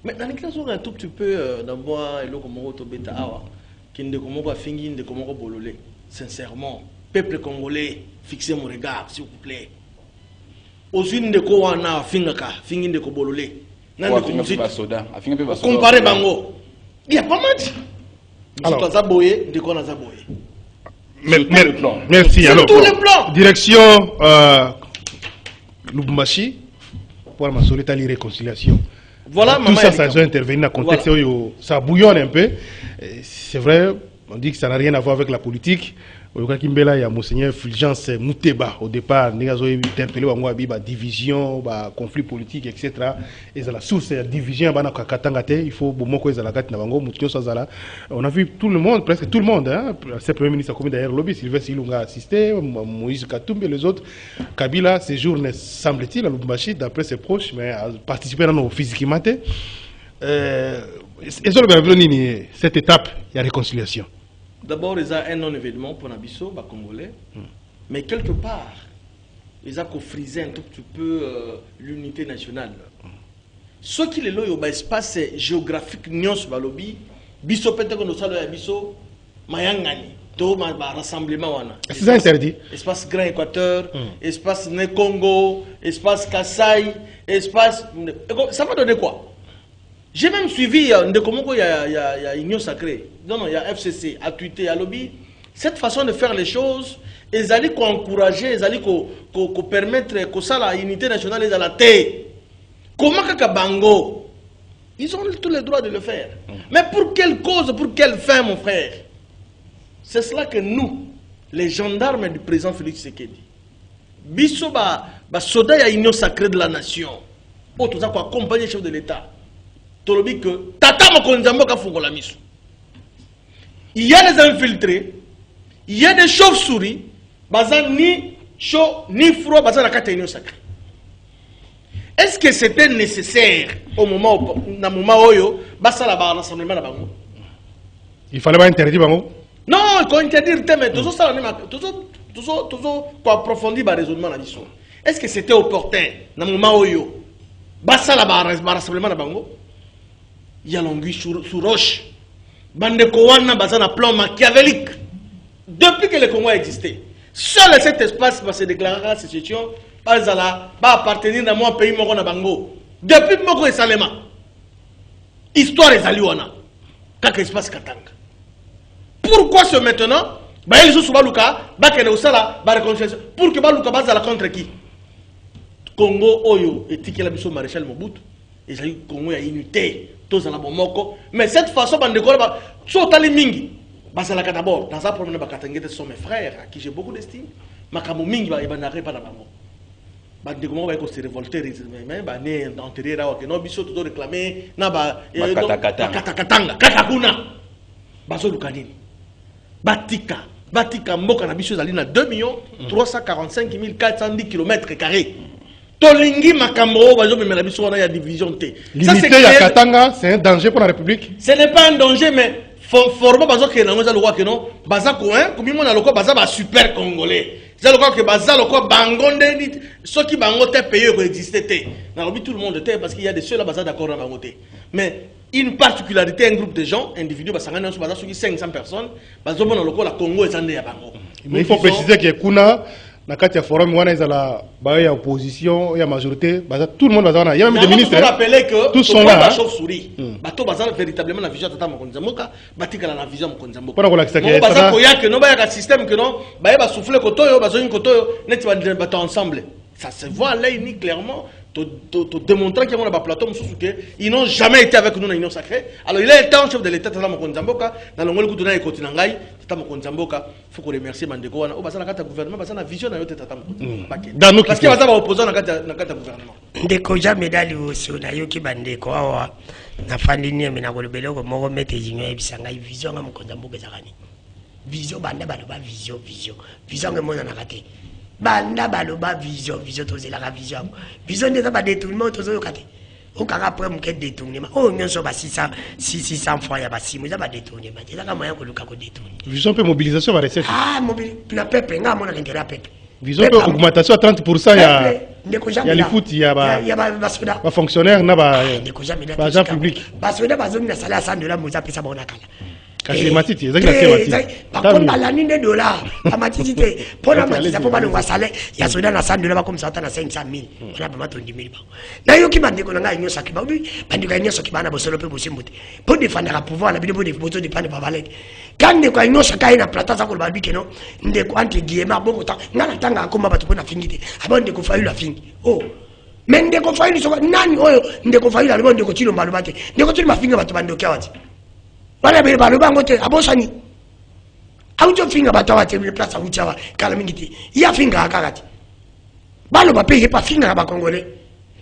Mais dans les cas où un tout petit peu d'abord et le comment to beta awa qui ne comment pas finir de comment bololé sincèrement peuple congolais fixez mon regard s'il vous plaît aux unes de quoi on a fingaka finir de ko bololé nan de comparer bango il y a pas match alors ça boyer de quoi on a ça boyer merci alors tous les plans direction Lubumbashi pour ma solitaire réconciliation. Voilà, tout ça doit intervenir dans le contexte où ça bouillonne un peu. C'est vrai, on dit que ça n'a rien à voir avec la politique. Au cas Kimbela, il y a Monseigneur Fulgence Mouteba. Au départ, nous avons interpellé la division, conflit politique, etc. Et c'est la source de la division. Il faut on a vu tout le monde, presque tout le monde. Hein. Le Premier ministre a commis d'ailleurs lobby. Sylvain Silunga a assisté, Moïse Katumbi et les autres. Kabila séjourne, semble-t-il, à Lubumbashi, d'après ses proches, mais a participé dans nos physiquement. Cette étape, il y a réconciliation. D'abord, il y a un non-événement pour Nabiso, les Congolais, mais quelque part, ils ont frisé un tout petit peu l'unité nationale. Ce qui est là, il y a un espace géographique, Nyons Balobi, Biso Pentecondo Salo et Biso, Mayangani, tout le rassemblement. C'est interdit. Espace Grand Équateur, espace Né-Congo, espace Kassai, espace. Ça va donner quoi? J'ai même suivi de comment il y a Union Sacrée. Non, il y a FCC, à Twitter, à Lobby. Cette façon de faire les choses, ils allaient encourager, ils allaient permettre que ça, la unité nationale est à la terre. Comment Bango? Ils ont tous les droits de le faire. Mais pour quelle cause, pour quelle fin, mon frère? C'est cela que nous, les gendarmes du président Félix Tshisekedi, Bisso, soda ya Union Sacrée de la Nation, autres accompagner le chef de l'État. Que tata il y a des infiltrés, il y a des chauves-souris, ni chaud ni froid, est-ce que c'était nécessaire au moment où il fallait pas interdire bango? Non, il faut interdire mais toujours approfondir le raisonnement. Est-ce que c'était opportun dans le moment où il y a l'anguille sous roche. Bande Kowana bazana plan machiavélique. Depuis que le Congo a existé, seul cet espace va se déclarer la situation, va appartenir à mon pays Moko na Bango. Depuis Moko et Salema. Histoire est aliwana. Quand espace Katanga. Pourquoi ce maintenant? Ils ont souvent Luka, pour que Baluka bazala contre qui? Congo Oyo et Tikela Bisso Maréchal Mobutu. Et ça y est, Congo a unité. Mais cette façon, mingi. D'abord, dans un problème, ce sont mes frères, à qui j'ai beaucoup d'estime. Makamo mingi, il va n'arrêter pas d'abord. Comment va se révolter, mais enterrer là, que non, biso tout réclamer, naba, katakatanga, katakuna, baso lukanini, batika, mboka na biso zalina 2 345 410 km². Tolingi Makambo, il y a division T. L'unité à Katanga, c'est un danger pour la République? Ce n'est pas un danger, mais format bazo que nous avons que non, baza coin, comme on a le quoi baza super congolais. C'est le quoi que baza le quoi bangonde, ceux qui bangote payé pour exister. Dans tout le monde était parce qu'il y a des seuls baza d'accord à bangote. Mais une particularité, un groupe de gens, individus, baza 500 personnes, bazo mon le quoi la Congo est en à bango. Mais il faut préciser que Kuna na kati ya forum wana izala ba ya opposition ya majorité tout le monde bazana il y a même des ministres rappeler que tous sont là chauve-souris bato bazana véritablement la vision tata mokonzamboka batika la vision mokonzamboka pour la kisa que baza koya que no ba ya système que non ba ya souffler kotoyo bazo une kotoyo net ba ensemble ça se voit là ni clairement démontrer qu'il y a un plateau, ils n'ont jamais été avec nous dans l'Union sacrée. Alors il a été en chef de l'État, dans le Konzamboka, dans le monde de Kotinangai, dans le Konzamboka, il faut qu'on remercie Mandeko. On va faire gouvernement, parce qu'on a vision dans le Tata. Parce qu'il va y avoir opposant dans le gouvernement. Ndeko jamais dali oso na yoki bandeko awa na fandini mais na kolobelo ko moko mete jinyo ebisanga vision nga Konzamboka zakani. Vision banda baloba vision que mona na kate. Banda baloba vision tozela ka vision ndeza ba détournement tozo yokate okanga après muke détournement oh nyonso ba 600 fois ya ba simo za ba détournement eza ka moyen ko luka ko détourner vision pe mobilisation va recette na peuple nga mona ngera peuple vision pe augmentation à 30% ya les foot ya ba fonctionnaire na ba agent public basoda bazomi na sala $100 moza pesa bona kala matiti ezaki bakomba la nini $, amatiti te pona matisa po balongwa salaire ya soda na $100 bakomisa ata na 500,000 wana ba matondi 1000 ba na yoki bandeko na ngai nyosa ki ba bandeko nyosa ki bana bosolo pe bosembo te po défendre la pouvoir na bino bo défendre ba valeur quand ndeko nyosa kai na plata za ko ba bike no ndeko entre guillemets bongo ta ngana tanga akoma bato pona fingi te abonde ko fayu la fingi oh mais ndeko fayu so nani oyo ndeko fayu la ndeko tilo mbalo te ndeko tilo mafinga bato bandoki awati wala be balo bango te abosani auto finga batawa te le place uchawa kala mingiti ya finga akakati balo ba paye pa finga ba congolais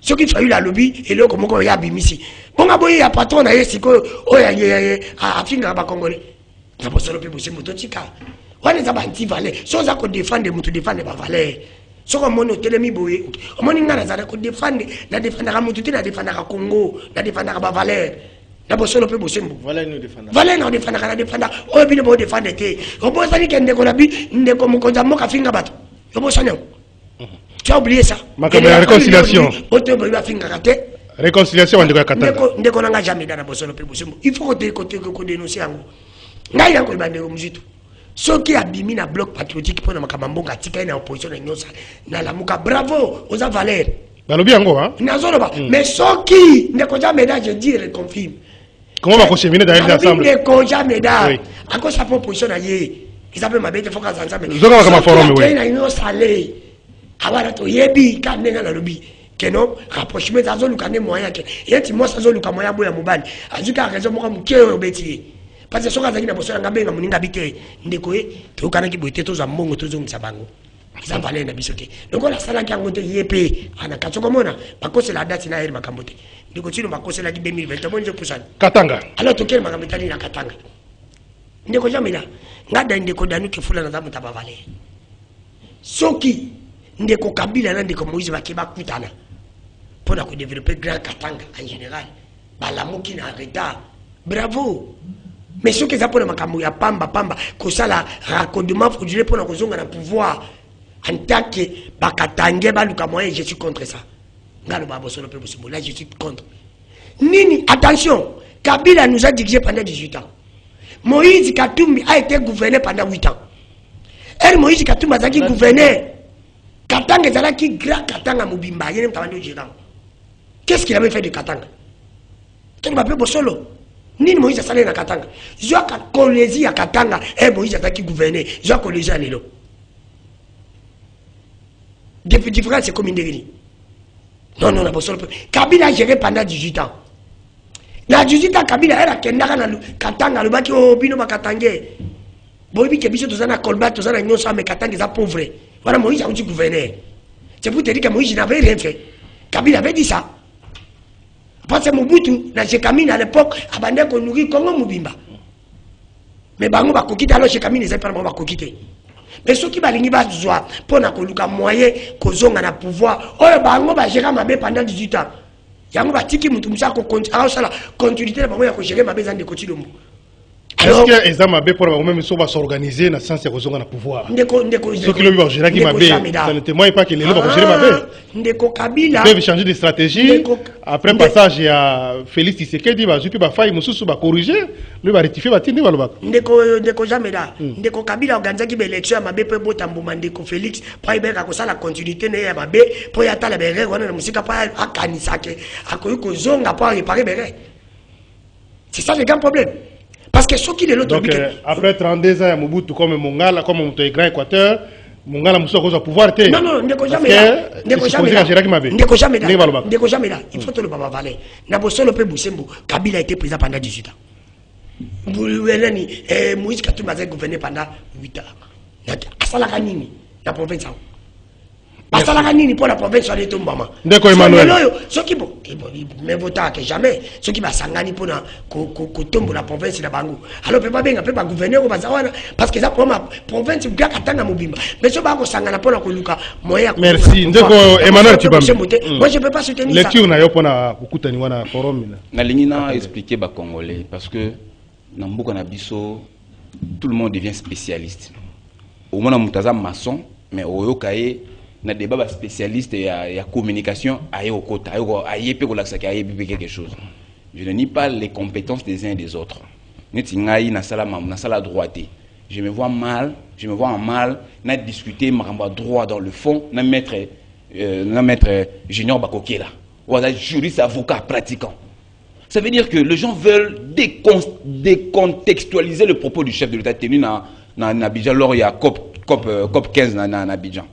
ce qui fait la lobby et le komoko ya bimisi bonga boye ya patron na yesiko oya a finga ba congolais na bosolo pe bosembo to tika wana za ba anti valeur so za ko défendre mutu défendre ba valeur so ko mono telemi boye o moni ngana za ko défendre na défendre ka mutu te na défendre ka Congo na défendre ba valeur na bosolo pe bosembo voilà nous défendre na défendre o bino bo défendre te o bo sani kende ko labi ndeko mukonza moka finga bato o bo sani tu as oublié ça makambo ya réconciliation o te bo ba finga kate réconciliation ndeko katanga ndeko nanga jamais na bosolo pe bosembo il faut ko dénoncer yango ngai yango bande ko muzitu soki abimi na bloc patriotique pona makamambonga tika na opposition na nyosa na lamuka bravo aux valeurs balobi yango hein nazoloba mais soki ndeko jamais je dis reconfirme comment va cheminer dans l'ensemble ndeko jamais à cause sa proposition na ye qui s'appelle mabete foka zanzambe zoka kama forum oui na nyosa le abara to yebi kanenga na lobi keno rapprochement azoluka ne moyen ke yeti mo azoluka moyen boya mobali azuka raison mo mukeo obeti parce que soka zaki na boso nga benga muninga bite ndeko ye to kana ki boite to za mbongo to zo msabango ça valait na bisoke donc la sala ki angote yepe ana katoko mona bakose la date na eri makambote ndiko tino bakose la 2020 bonje kusana katanga alors to kel makambetani na katanga ndiko jamila ngada ndiko danu ke fula na zamu tabavale soki ndeko kabila na ndiko moizi bakeba kutana pona ko développer grand katanga en général balamuki na retard bravo mais soki za pona makambo ya pamba ko sala raccordement frauduleux pona ko zonga na pouvoir en tant que bakatange baluka moyen je suis contre ça ngalo babo solo pe bosimbo là je suis contre nini attention Kabila nous a dirigé pendant 18 ans Moïse Katumbi a été gouverné pendant 8 ans Moïse Katumbi a été gouverné Katanga zalaki grand Katanga Mubimba yene mtawandi gérant qu'est-ce qu'il avait fait de Katanga tu m'appelles Bosolo nini Moïse salé na Katanga joa ka collège ya Katanga Moïse a été gouverné joa collège à lelo différence c'est comme une non, la Bosolo. Kabila a géré pendant 18 ans. Dans 18 ans, Kabila a kendaka na Katanga, le baki o bino makatangé. Boibi ke biso tozana kolba tozana nyonso mais Katanga est pauvre. Voilà Moïse a eu gouverneur. C'est pour te dire que Moïse n'avait rien fait. Kabila avait dit ça. Parce que Mobutu, na Jekamine à l'époque, abandé qu'on nourrit Congo Mubimba. Mais bango ba kokita alors Jekamine n'est pas ba kokité. Mais ceux qui balingi ba zwa pona ko luka moyen ko zonga na pouvoir oyo bango ba gérer mabe pendant 18 ans yango ba tiki mutu musa ko continuité na bango ya ko gérer mabe zande ko tilombo alors est-ce que ezama mabe pour même so va s'organiser na sens ya ko zonga na pouvoir ndeko ceux qui le gérer qui mabe ça ne témoigne pas que les va ko gérer mabe ndeko Kabila peuvent changer de stratégie après passage à Félix Tshisekedi ba jupi ba faille mususu ba corriger lui va rectifier ba tindi ba loba ndeko Jameda ndeko Kabila organiser ki élection mabe pe botambuma ndeko Félix pour ibeka ko sala continuité ne ya mabe pour ya tala bere wana na musika pa akanisa ke akoyi ko zonga pour réparer bere c'est ça le grand problème. Parce que ceux qui de l'autre donc après 32 ans à Mobutu comme Mongala comme mon grand Équateur Mongala Moussoko a pouvoir. Non, Ndeko jamais là. Ndeko jamais là. Il faut te le papa valer. Nabosolo pe Busembo, Kabila a été président pendant 18 ans. Moïse Katumbi a gouverné pendant 8 ans. Asalaka nini la province. Asalaka nini pour la province de Tombama. Ndeko Emmanuel. Ce qui bon, mais votant que jamais. Ce qui va sangani pour na Tombo la province de Bango. Alors peut pas bien peut pas gouverner au Bazawana parce que ça pour ma province bien katanga mobimba. Mais ce bako sangana pour la koluka moya. Merci. Ndeko Emmanuel Tibam. Moi je peux pas soutenir ça. Lecture na yo pona kokutani wana forum na. Na lingina expliquer ba congolais parce que na mboka na biso tout le monde devient spécialiste. Au moins mutaza maçon mais oyokaye na débat ba spécialiste ya communication aye okota aye pe ko laksaka aye bi quelque chose. Je ne nie pas les compétences des uns et des autres. Neti ngai na sala mam na sala droité. Je me vois en mal na discuter maramba droit dans le fond na maître Junior Bakokela. Voilà juriste avocat pratiquant. Ça veut dire que les gens veulent décontextualiser le propos du chef de l'État tenu dans Abidjan lors il y a COP 15 dans Abidjan.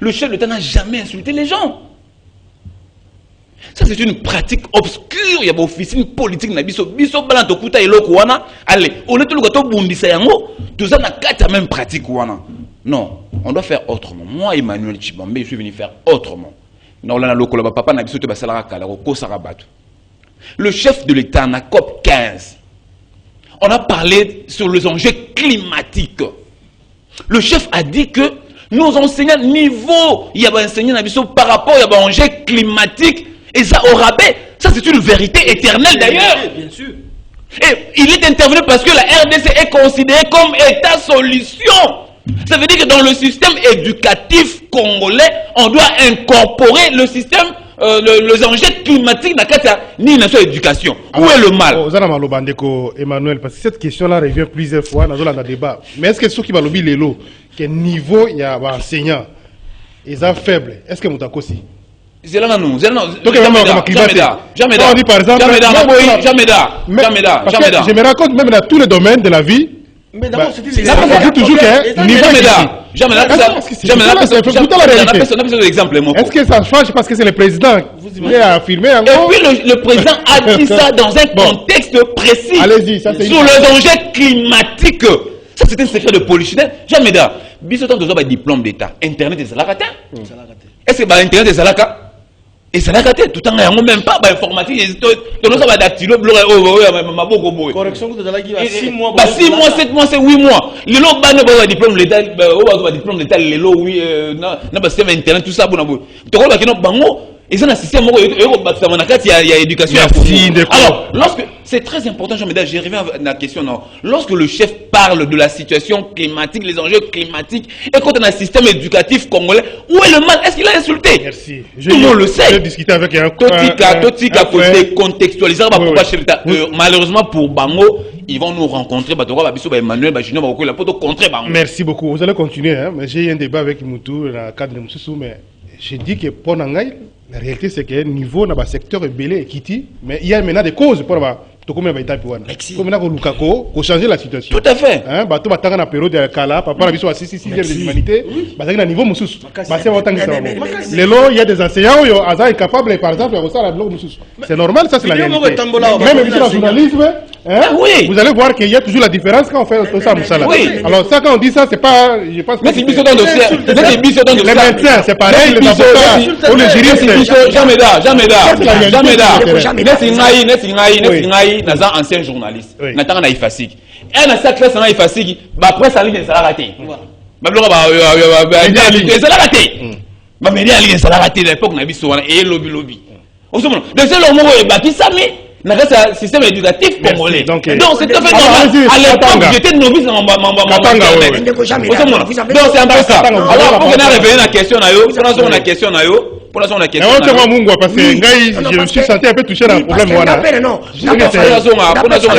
Le chef de l'État n'a jamais insulté les gens. Ça c'est une pratique obscure. Il y a une officine politique na biso balanto kuta eloko wana. Allez, on est tout le gâteau bundisa yango. Tout ça n'a qu'à même pratique wana. Non, on doit faire autrement. Moi Emmanuel Tshibambe, je suis venu faire autrement. Non là loko la papa na biso te basalara kala ko sarabatu. Le chef de l'État na COP 15. On a parlé sur les enjeux climatiques. Le chef a dit que nos enseignants niveau, il y a des enseignants par rapport à des enjeux climatiques, et ça au rabais. Ça c'est une vérité éternelle d'ailleurs. Bien sûr. Et il est intervenu parce que la RDC est considérée comme État solution. Ça veut dire que dans le système éducatif congolais, on doit incorporer le système les enjeux climatiques dans ni nation éducation. Où est le mal? Emmanuel, parce que cette question-là revient plusieurs fois dans le débat. Mais est-ce que ceux qui va lobby les lots, quel niveau il y a enseignants, ils sont faibles? Est-ce que vous avez aussi? C'est là non. Jamais. Je me raconte même dans tous les domaines de la vie. Mais d'abord, c'est toujours que niveau est-ce que ça change parce que c'est le président qui a affirmé? Et puis le président a dit ça dans un contexte précis. Allez-y, ça c'est sur les enjeux climatiques. Ça c'est un secret de polichinelle. Jamais d'art. Bisotan de un diplôme d'État. Internet est Zalakata. Est-ce que Internet est Zalaka? Et ça n'a pas tout le temps, même pas informatique. Tout le monde va dactylo, correction de la 6 mois. 6 mois, 7 mois, c'est 8 mois. Les lots, bah, diplôme d'État, diplôme d'État, les lots, oui, non, système internet, tout ça, bon, tu vois, bango, ils ont un système, il y a éducation. Alors, lorsque, c'est très important, Jean-Médard, j'y reviens à la question, non. Lorsque le chef parle de la situation climatique, les enjeux climatiques, et quand on a un système éducatif congolais, où est le mal? Est-ce qu'il a insulté? Merci. Tout le monde le sait. J'ai discuté avec un Totika, côté contextualisé, malheureusement pour Bango, ils vont nous rencontrer, Emmanuel, merci beaucoup. Vous allez continuer, hein? Mais j'ai eu un débat avec Moutou dans le cadre de Moussou, mais j'ai dit que pour Nangaï, la réalité c'est que le niveau dans le secteur est belé et quitté, mais il y a maintenant des causes pour comme changer la situation. Tout à fait. Hein, bateau batanga na période de Kala, papa na biso à 6e de l'humanité, batanga na niveau mususu. Basé autant que ça. Les lots, il y a des enseignants qui sont incapables par exemple à ça la bloc mususu. C'est normal, ça c'est la réalité. Même le journalisme, hein, oui. Vous allez voir qu'il y a toujours la différence quand on fait tout ça Moussala. Oui. Alors ça quand on dit ça c'est pas je pense mais c'est biso dans dossier. Les médecins, c'est pareil, les avocats ou les juristes. Jamais Naza ancien journaliste. Natanga na ifasiki. Et na sa classe na ifasiki, ba presse en ligne ça l'a raté. Ba bloga ça l'a raté. Ba média en ligne ça l'a raté à l'époque na biso wana et lobby. Osomona. De ce le mot ba ki sami na un système éducatif congolais. Donc c'est tout à fait normal. À l'époque j'étais novice dans ma donc c'est un peu ça. Alors pour qu'on revenir à la question na yo, pour la question na yo. Pour l'instant, on a question. Parce que je me suis senti un peu touché dans le problème. Pour la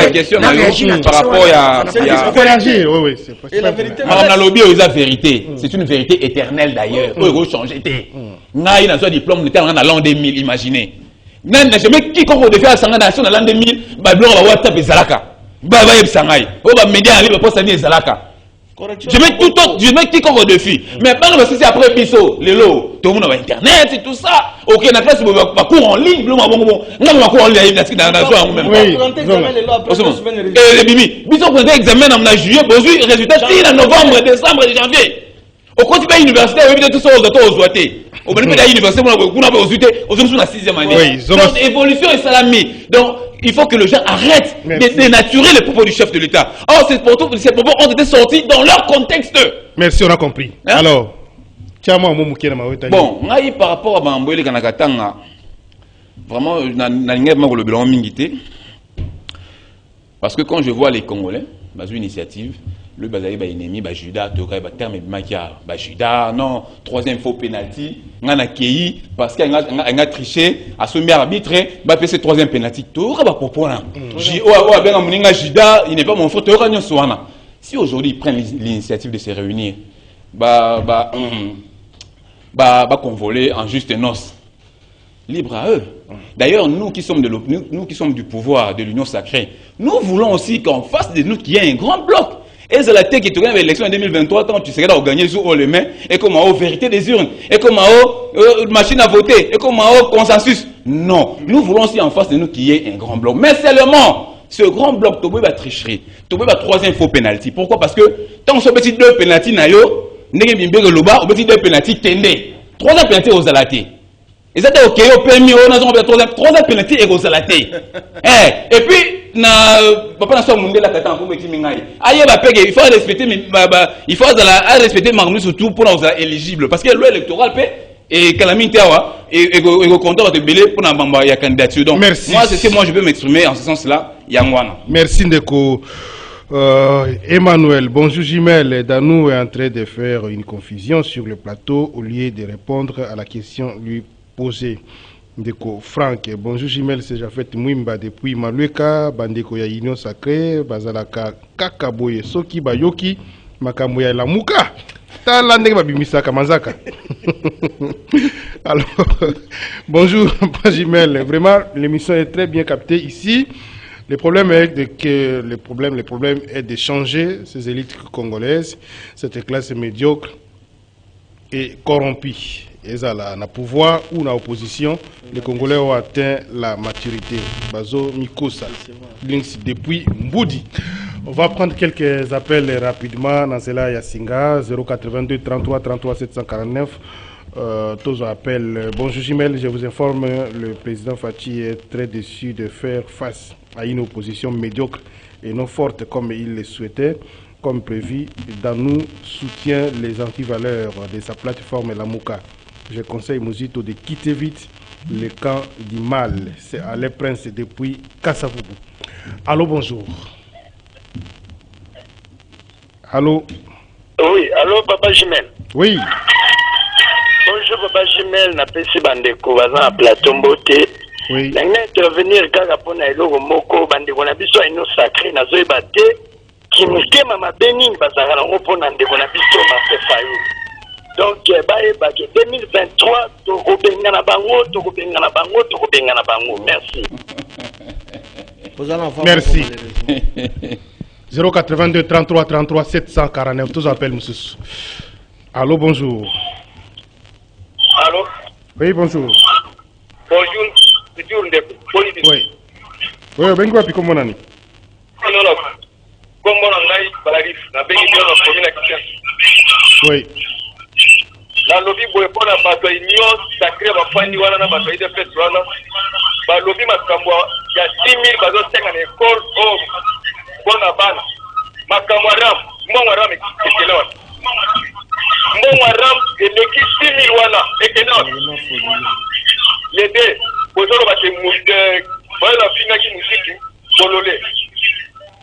question par rapport à. Il faut réagir, oui. Et la vérité. Madame Nalobi, c'est la vérité. C'est une vérité éternelle d'ailleurs. Il faut changer. N'a eu un diplôme de terre dans l'an 2000, imaginez. N'a jamais quiconque de faire la nation dans l'an 2000, bah, blanc va WhatsApp et Zalaka. Bah, va y Sangai. Oh, bah, média, allez, bah, ça dit Zalaka. Correction. Je mets tout autre, je mets quiconque au défi. Mais pas parce que c'est après Bisso, les lots, tout le monde a internet et tout ça. Ok, la classe, ma cours en ligne, bon, ma cours en ligne, il y a même. Et les bibi, Bisso prenait examen en juillet, aujourd'hui, résultat, c'est en novembre, décembre et janvier. Au côté de l'université, on a tout ça aux autos, aux ouatés. Au bout de l'université, on a aux ouatés, aux autres, la 6e année. Donc, évolution et salami. Donc, il faut que les gens arrêtent de dénaturer les propos du chef de l'État. Or, ces propos ont été sortis dans leur contexte. Merci, on a compris. Hein? Alors, bon, par rapport à Bamboele Kanakatanga, vraiment, parce que quand je vois les Congolais, dans une initiative, le Bazaï ennemi, Juda, Toka, terme Makia, Juda, non, troisième faux penalty, on a accueilli parce qu'il a triché, à ce meilleur arbitre, bah fait ce troisième penalty. Toka va proposer. Juda, il n'est pas mon frère, Toka n'y soit. Si aujourd'hui ils prennent l'initiative de se réunir, convoler en juste noces, libre à eux. D'ailleurs, nous qui sommes du pouvoir de l'Union sacrée, nous voulons aussi qu'en face de nous qu'il y ait un grand bloc. Et c'est la tête qui tourne avec l'élection en 2023, quand tu seras gagner sous les mains, et comme en vérité des urnes, et comme en machine à voter, et comme en consensus. Non, nous voulons aussi en face de nous qu'il y ait un grand bloc. Mais seulement, ce grand bloc, Tobo va tricher. Tobo va troisième faux penalty. Pourquoi? Parce que tant qu'on se petit deux penalty nayo, n'est pas bien loba, on petit deux penalty tendé. Troisième penalty aux alatés. Et ça ok, au permis, on a troisième penalty et aux alatés. Et puis, papa n'a pas mondé la katan pour me dire aïe il faut respecter il faut respecter Marmou surtout pour nous éligible parce que loi électorale et calamité et content va te belé pour la candidature. Donc merci. Moi c'est moi je peux m'exprimer en ce sens-là Yangwana. Merci Ndeko. Emmanuel, bonjour Jimel. Danou est en train de faire une confusion sur le plateau au lieu de répondre à la question lui posée. Ndeko Franck, bonjour Jimel, c'est Jafet Mwimba depuis Malueka, Bandeko ya Union Sacrée, Bazalaka Kakaboye, Soki Bayoki, Makamuya Lamuka, Talandek Babimisaka Mazaka. Alors, bonjour Jimel, vraiment l'émission est très bien captée ici. Le problème est de changer ces élites congolaises, cette classe médiocre et corrompue. Et ça, là, na pouvoir ou na opposition, les Congolais ont atteint la maturité. Bazo Mikosa, Links depuis Mboudi. On va prendre quelques appels rapidement. Nansela Yasinga, 082 33 33 749. Tous appels. Bonjour Jimel, je vous informe, le président Fachi est très déçu de faire face à une opposition médiocre et non forte comme il le souhaitait. Comme prévu, Danou soutient les antivaleurs de sa plateforme Lamuka. Je conseille Mouzito de quitter vite le camp du mal. C'est Alain Prince depuis Kassavubu. Allô, bonjour. Allô. Oui, allô, Papa Jimel. Oui. Bonjour, Papa Jimel. Na pesi bandeko baza na plateau mbote. Oui. Na intervenir kaka pona eloko moko bandeko na biso ino sacré na zoyeba te ki mutema mabening bazaka na pona ndeko na biso mafefayo. Donc, 2023, merci. Merci. 082 33 33 749, tous appels, monsieur. Allô, bonjour. Allô? Oui, bonjour. Bonjour, c'est dur de politique. Oui. Oui, ben quoi, puis comment on a dit? Non, non. Comme on a dit, Balarif, la béni de la commune à oui. La lobby boye pona bato union sacré bafandi wana na bato ide fête wana ba lobby makambo ya 6000 bazo senga na école bona bana makambo ram mbongo ram ekelewa mbongo ram eleki 6000 wana ekelewa les deux bozolo ba te mude bala finga ki musiki bolole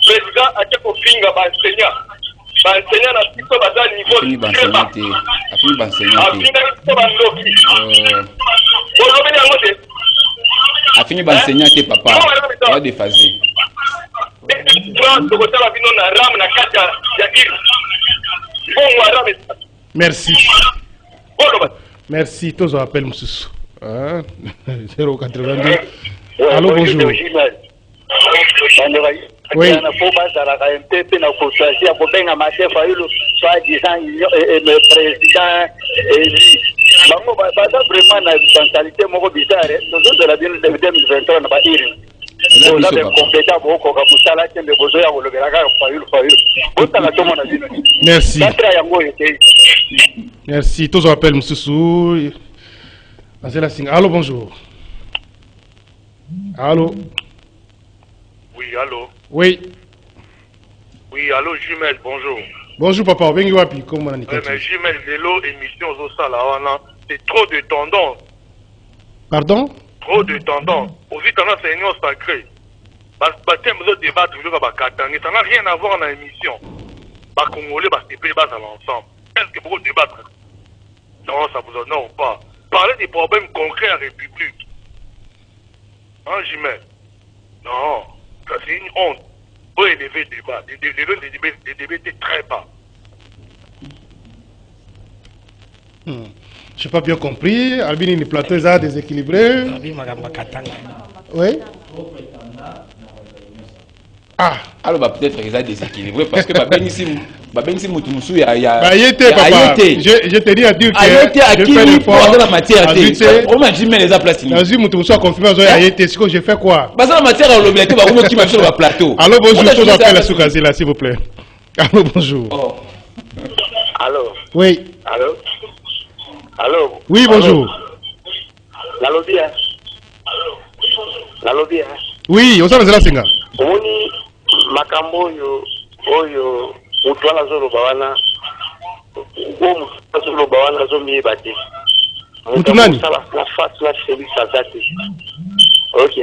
président ate ko finga ba enseignant enseignant na biso baza niveau afini baenseignant afini baenseignant te papa va déphaser merci merci tous on appelle monsieur 082 allô bonjour Oui. na po bazalaka mpe na kotoisia kobenga Martin Fayulu soi-disant président élu bango baza vraiment na mentalité moko bizarre tozozela bino 2023 na bairi oza bekompeta bokoka mosala te mbe bozoya kolobela kaka Fayulu botala tomona bino Merci. batra yango oyo te. Merci. Tous appels Moussou. Allô, bonjour. Allô. Oui, allô. Oui. Oui, allô, Jumel, bonjour. Bonjour, papa. Bengi wapi, comment on dit? Mais Jumel, vélo, émission Zosala, c'est trop de tendance. Pardon? Trop de tendance. Aussi, tendance, c'est une union sacrée. Parce que nous avons débattre, ça n'a rien à voir dans l'émission. Les Congolais, c'est pays bas ensemble. Est-ce que vous débattre? Non, ça vous honore pas. Parlez des problèmes concrets à la République. Hein, Jumel? Non, ça c'est une honte. Pour élever le débat. Les débats étaient très bas. Je n'ai pas bien compris. Albini, les plateaux sont déséquilibrés. Oui. Ah. Alors, peut-être qu'ils sont déséquilibrés parce que Babenisi Moutoussou, il y a. Ayete, papa. Je te dis à dire que. Ayete à qui il faut dans la matière. On m'a dit, mais les aplats. Vas-y, Moutoussou a confirmé à Ayete. Ce que j'ai fait quoi? Parce que la matière, on l'oublie. Tu vas voir qui m'a sur le plateau. Allô, bonjour. Tout appel à Soukazi là, s'il vous plaît. Allô, bonjour. Allô. Oui. Allô. Allô. Oui, bonjour. La lobby, hein. La lobby, hein. Oui, on s'en va Singa. Omoni makambo oyo mutwala zoloba wana ngo mutwala zoloba wana zomiyeba te. Mutu nani? La face la Félix Azati. Ok.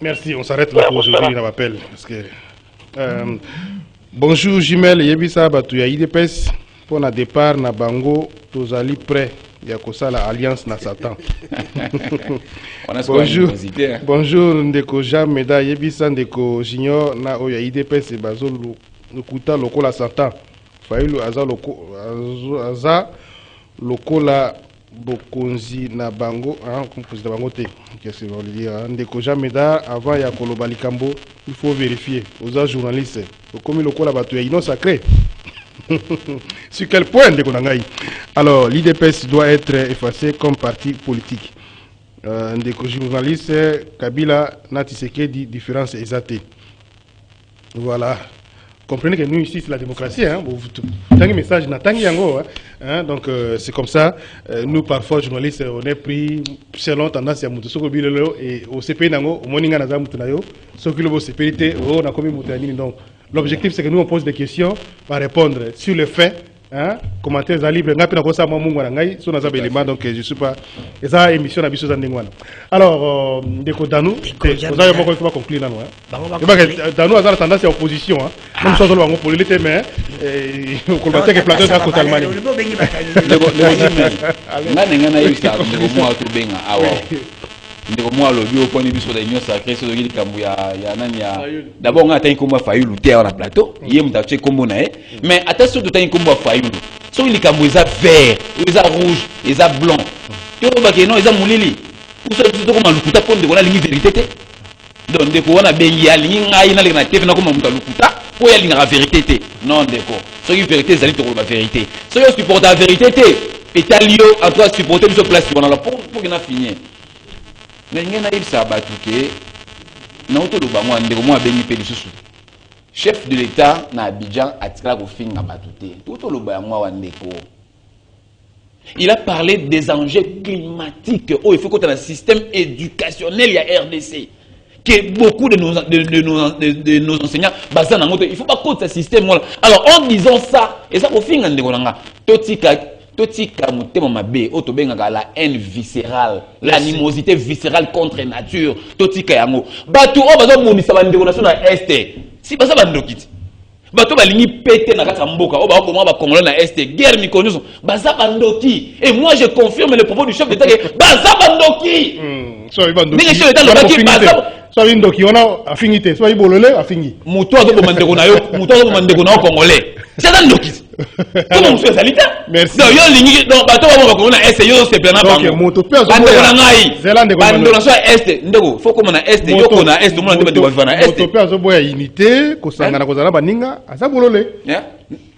Merci, on s'arrête là pour aujourd'hui, on m'appelle. Parce que, bonjour Jumel, Yebisa Batuya IDPS. Pour le départ, na bango, tozali prêt. Il y a ça l'alliance na Satan. Bonjour, bonjour Ndeko Jean Meda Yebisa Ndeko Junior na oya IDPS et bazo lukuta lokola Satan. Fayulu aza lokola bokonzi na bango, composé na bango te. Qu'est-ce que vous voulez dire? Ndeko Jean Meda avant ya koloba likambo, il faut vérifier. Aux journalistes, comme lokola batu ya ino sacré. Sur quel point Ndeko Nangai? Alors, l'IDPS doit être effacé comme parti politique. Ndeko journaliste Kabila Natisekedi différence exatée. Voilà. Comprenez que nous ici c'est la démocratie, hein. Tangi message na tangi yango, hein. Donc c'est comme ça. Nous parfois journalistes on est pris selon tendance ya mutu soko bilelo et au CPI nango au moninga na za mutu na yo soko lo CPI on a commis mutu nini. Donc l'objectif c'est que nous on pose des questions pour répondre sur le fait. Hein, commentaires à libre, donc je suis pas. Et ça, émission à Bissou Zandingwana. Alors, Ndeko Danou, vous avez beaucoup de conclure là, Danou a tendance à opposition, même si on va politique, mais on combat que plateau est totalement. Ndeko moi lobi au point de vue sur l'union sacrée sur le kambu ya nani ya d'abord on a tangi kombo Fayulu terre na plateau yé mutache kombo na mais attention de tangi kombo Fayulu so il kambu za vert ils a rouge ils a blanc to ba ke non ils a mulili ou ça tout comme lukuta pour ndeko na lingi vérité te donc ndeko wana bengi ya lingi ngai na linga tv na comme muta lukuta pour ya linga vérité te non ndeko so il vérité zali to la vérité so yo supporte la vérité te et talio en toi supporter sur place on a la pour qu'il na fini. Mais il y a des chef de l'État na Abidjan a tiré au fin il a parlé des enjeux climatiques. Oh, il faut qu'on ait un système éducationnel, il y a RDC. Que beaucoup de nos enseignants, il ne faut pas qu'on ait ce système. Alors, en disant ça, et ça au fin, Totika mutema mabe otobenga la haine viscérale, l'animosité viscérale contre nature. Totika yango. Batu o bazo monisa bandeko na este. Si baza bandokiti. Batu balingi pété na kata mboka o ba ko ba congolais na este. Guerre mikonyo baza bandoki. Et moi je confirme le propos du chef d'État que baza bandoki. So bandoki. Mais le chef d'État lobaki baza so indoki ona afingité. So ibolole afingi. Muto azo bomandeko na yo, muto azo bomandeko na congolais. C'est bandokiti. Comment vous faites salita? Merci. Non, yo lingi donc bato ba ko na est yo se plana donc moto pe azo na ngai zelande ko bando na so est ndeko faut comme na est yo ko na est mo na te ba na est moto pe azo boya unité ko sangana ko zala baninga asa bolole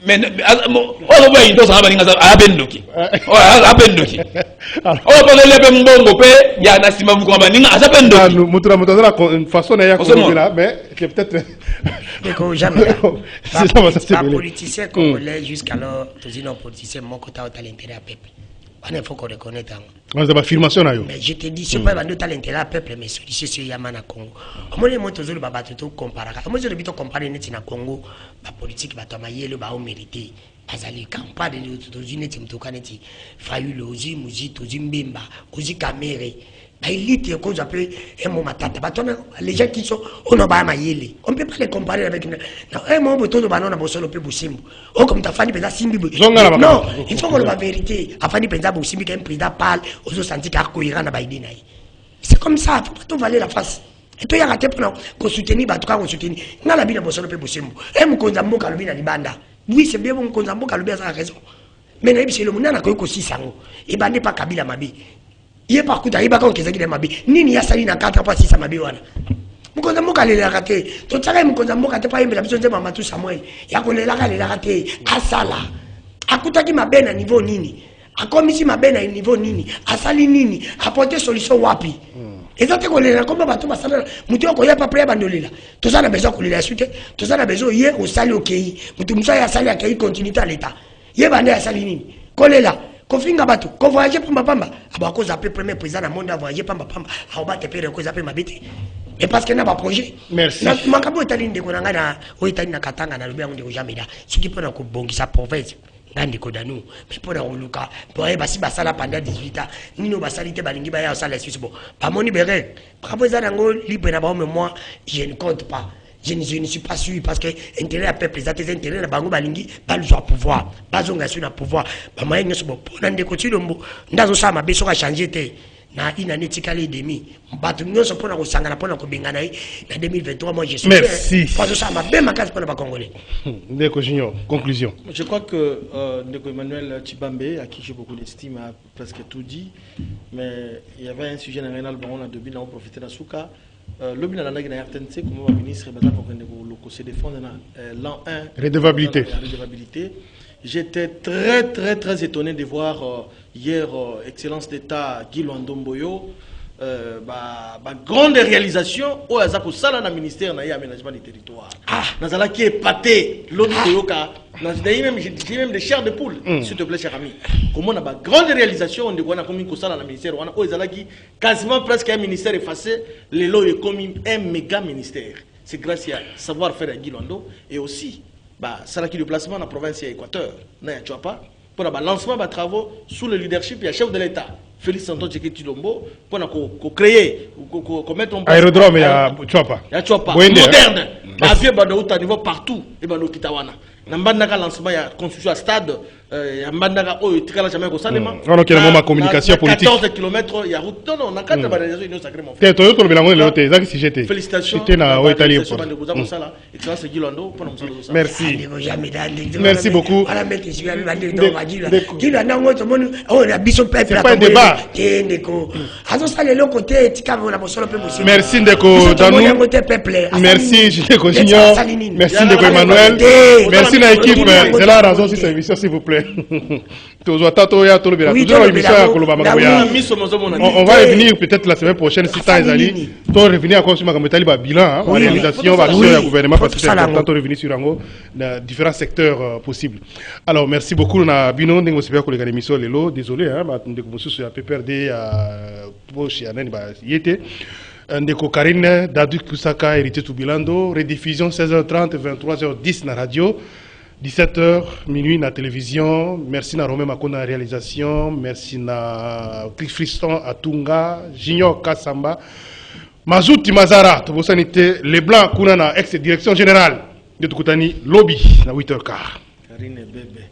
mais on va y dos à baninga a bendoki a bendoki on va le pe mbongo pe ya na sima ko baninga asa bendoki moto na moto zala façon na ya ko là mais c'est peut-être jamais c'est un politicien congolais jusqu'alors tous nos politiciens mon côté au l'intérêt à peuple. Il faut qu'on reconnaisse. On a affirmation là. Mais je te dis c'est pas dans l'intérêt à peuple mais solution c'est Yamana Congo. Moi les motos le baba tout comparer. Moi je le comparer net na Congo la politique ba tomaye le ba o mérité. Azali campagne de unité mtokaneti Fayulu ozi muzi tozi mbemba ozi kamere. Élite qu'on appelle un moment tata. Les gens qui sont on a pas maïli. On peut pas les comparer avec un moment tout le ballon a bossé le plus possible. Oh comme ta famille peut simbi. Non, il faut qu'on la vérité. A famille peut simbi qu'un président parle aux autres senti qu'à cohérent na baïdina. C'est comme ça, faut pas tout valer la face. Et toi y a raté pour soutenir ba tout cas soutenir. Na la bina bossé le plus possible. Et mon konzambo ka lobina libanda. Oui, c'est bien mon konzambo ka lobina ça a raison. Mais na c'est le monde na ko si sango. Et bande pas Kabila mabi. Il est par contre, il est pas contre les gens qui ni ya sali na 4 fois 6 à mabi wana. Mukonza moka le la raté. To tsaka mukonza moka te pa yembe la biso nzema matu Samuel. Ya ko le la raté. Asala. Akutaki mabe na niveau nini? Akomisi mabe na niveau nini? Asali nini? Apporter solution wapi? Ezate ko le la komba batu basala mutu ko ya pa pre bandolela. To ça na besoin ko le la suite. To ça na besoin hier au sali okei. Mutu musa ya sali akei continuité à l'état. Ye bande ya sali nini? Kolela. Kofinga batu, ko voyager pamba pamba. Aba ko zapper premier président na monde a voyager pamba pamba. A ba te pere ko zapper mabete. Mais parce que na ba projet. Merci. Na makabo etali ndeko na ngana, o etali na katanga na lobia ndeko jameda. Soki pona ko bongisa province. Ngandi ko danu. Mais pona oluka, boye basi basala pendant 18 ans. Nino basali te balingi ba ya sala suisse bon. Ba moni bere. Bravo za nango libre na ba mais moi je ne compte pas. Je ne suis pas sûr parce que l'intérêt à peuple, les intérêts de Bango Balingi, pas le pouvoir, pas le pouvoir. Maman, nous sommes pour l'un des côtés de nous. Nous avons besoin de changer. Na une année et demie. Nous sommes pour la Rosanga, pour la Kobingana. En 2023, moi je suis. Merci. Parce que ça m'a bien marqué pour le Congolais. Ndeko Junior, conclusion. Je crois que Ndeko Emmanuel Tshibambe, à qui j'ai beaucoup d'estime, a presque tout dit. Mais il y avait un sujet dans le Baron à Debi, on a profité de Souka. Le bilan de la RTNC, comme le ministre se défendre l'an 1. Redevabilité. J'étais très étonné de voir hier Excellence d'État Guy Luandomboyo grande réalisation au Azako Sala na ministère na aménagement du territoire. Nazala qui est pâté l'autre Toyoka. J'ai même des chairs de poule, s'il te plaît, cher ami. Comment on a une grande réalisation, on a comme une Sala na ministère, on a quasiment presque un ministère effacé, les lots est comme un méga ministère. C'est grâce à savoir-faire à Guy Luando et aussi ça qui déplacement dans la province Équateur, tu vois pas, pour le lancement de travaux sous le leadership du chef de l'État. Félix Antoine Tshisekedi Tshilombo pour créer mettre en place aérodrome ya Chwapa moderne avion au niveau partout et bano kitawana na mbandaka lancement ya construction à stade ya mbandaka oyo tikala jamais ko salema on a ma communication politique 14 km ya route non na cadre de réalisation union sacrée mon frère to to belango le hotel zaki si j'étais félicitations c'était na o Italie excellence Gilando pour nous merci beaucoup voilà mais je vais aller dans Magila Gila nango to mon on a biso peuple c'est pas un débat ndeko azo sala le côté tika na bosolo pe possible merci ndeko Danou merci Ndeko Junior merci Ndeko Emmanuel merci la équipe c'est la raison sur cette émission s'il vous plaît on va revenir peut-être la semaine prochaine si temps Ezali to revenir encore sur ma bilan réalisation action du gouvernement parce que c'est important de revenir sur ango dans différents secteurs possibles. Alors merci beaucoup na bino ndenge osepia ko lekana émission lelo désolé ndeko mosusu ya PPRD poche ya nani ba yete ndeko Karine Dadou Kusaka hérité Tubilando rediffusion 16h30 23h10 na radio 17h minuit na télévision. Merci na Romain Makona réalisation, merci na Friston Atunga, Junior Kasamba, Mazouti Mazara, Tobosanité, Les Blancs kuna na ex-direction générale de Tukutani Lobby na 8h15. Karine Bébé.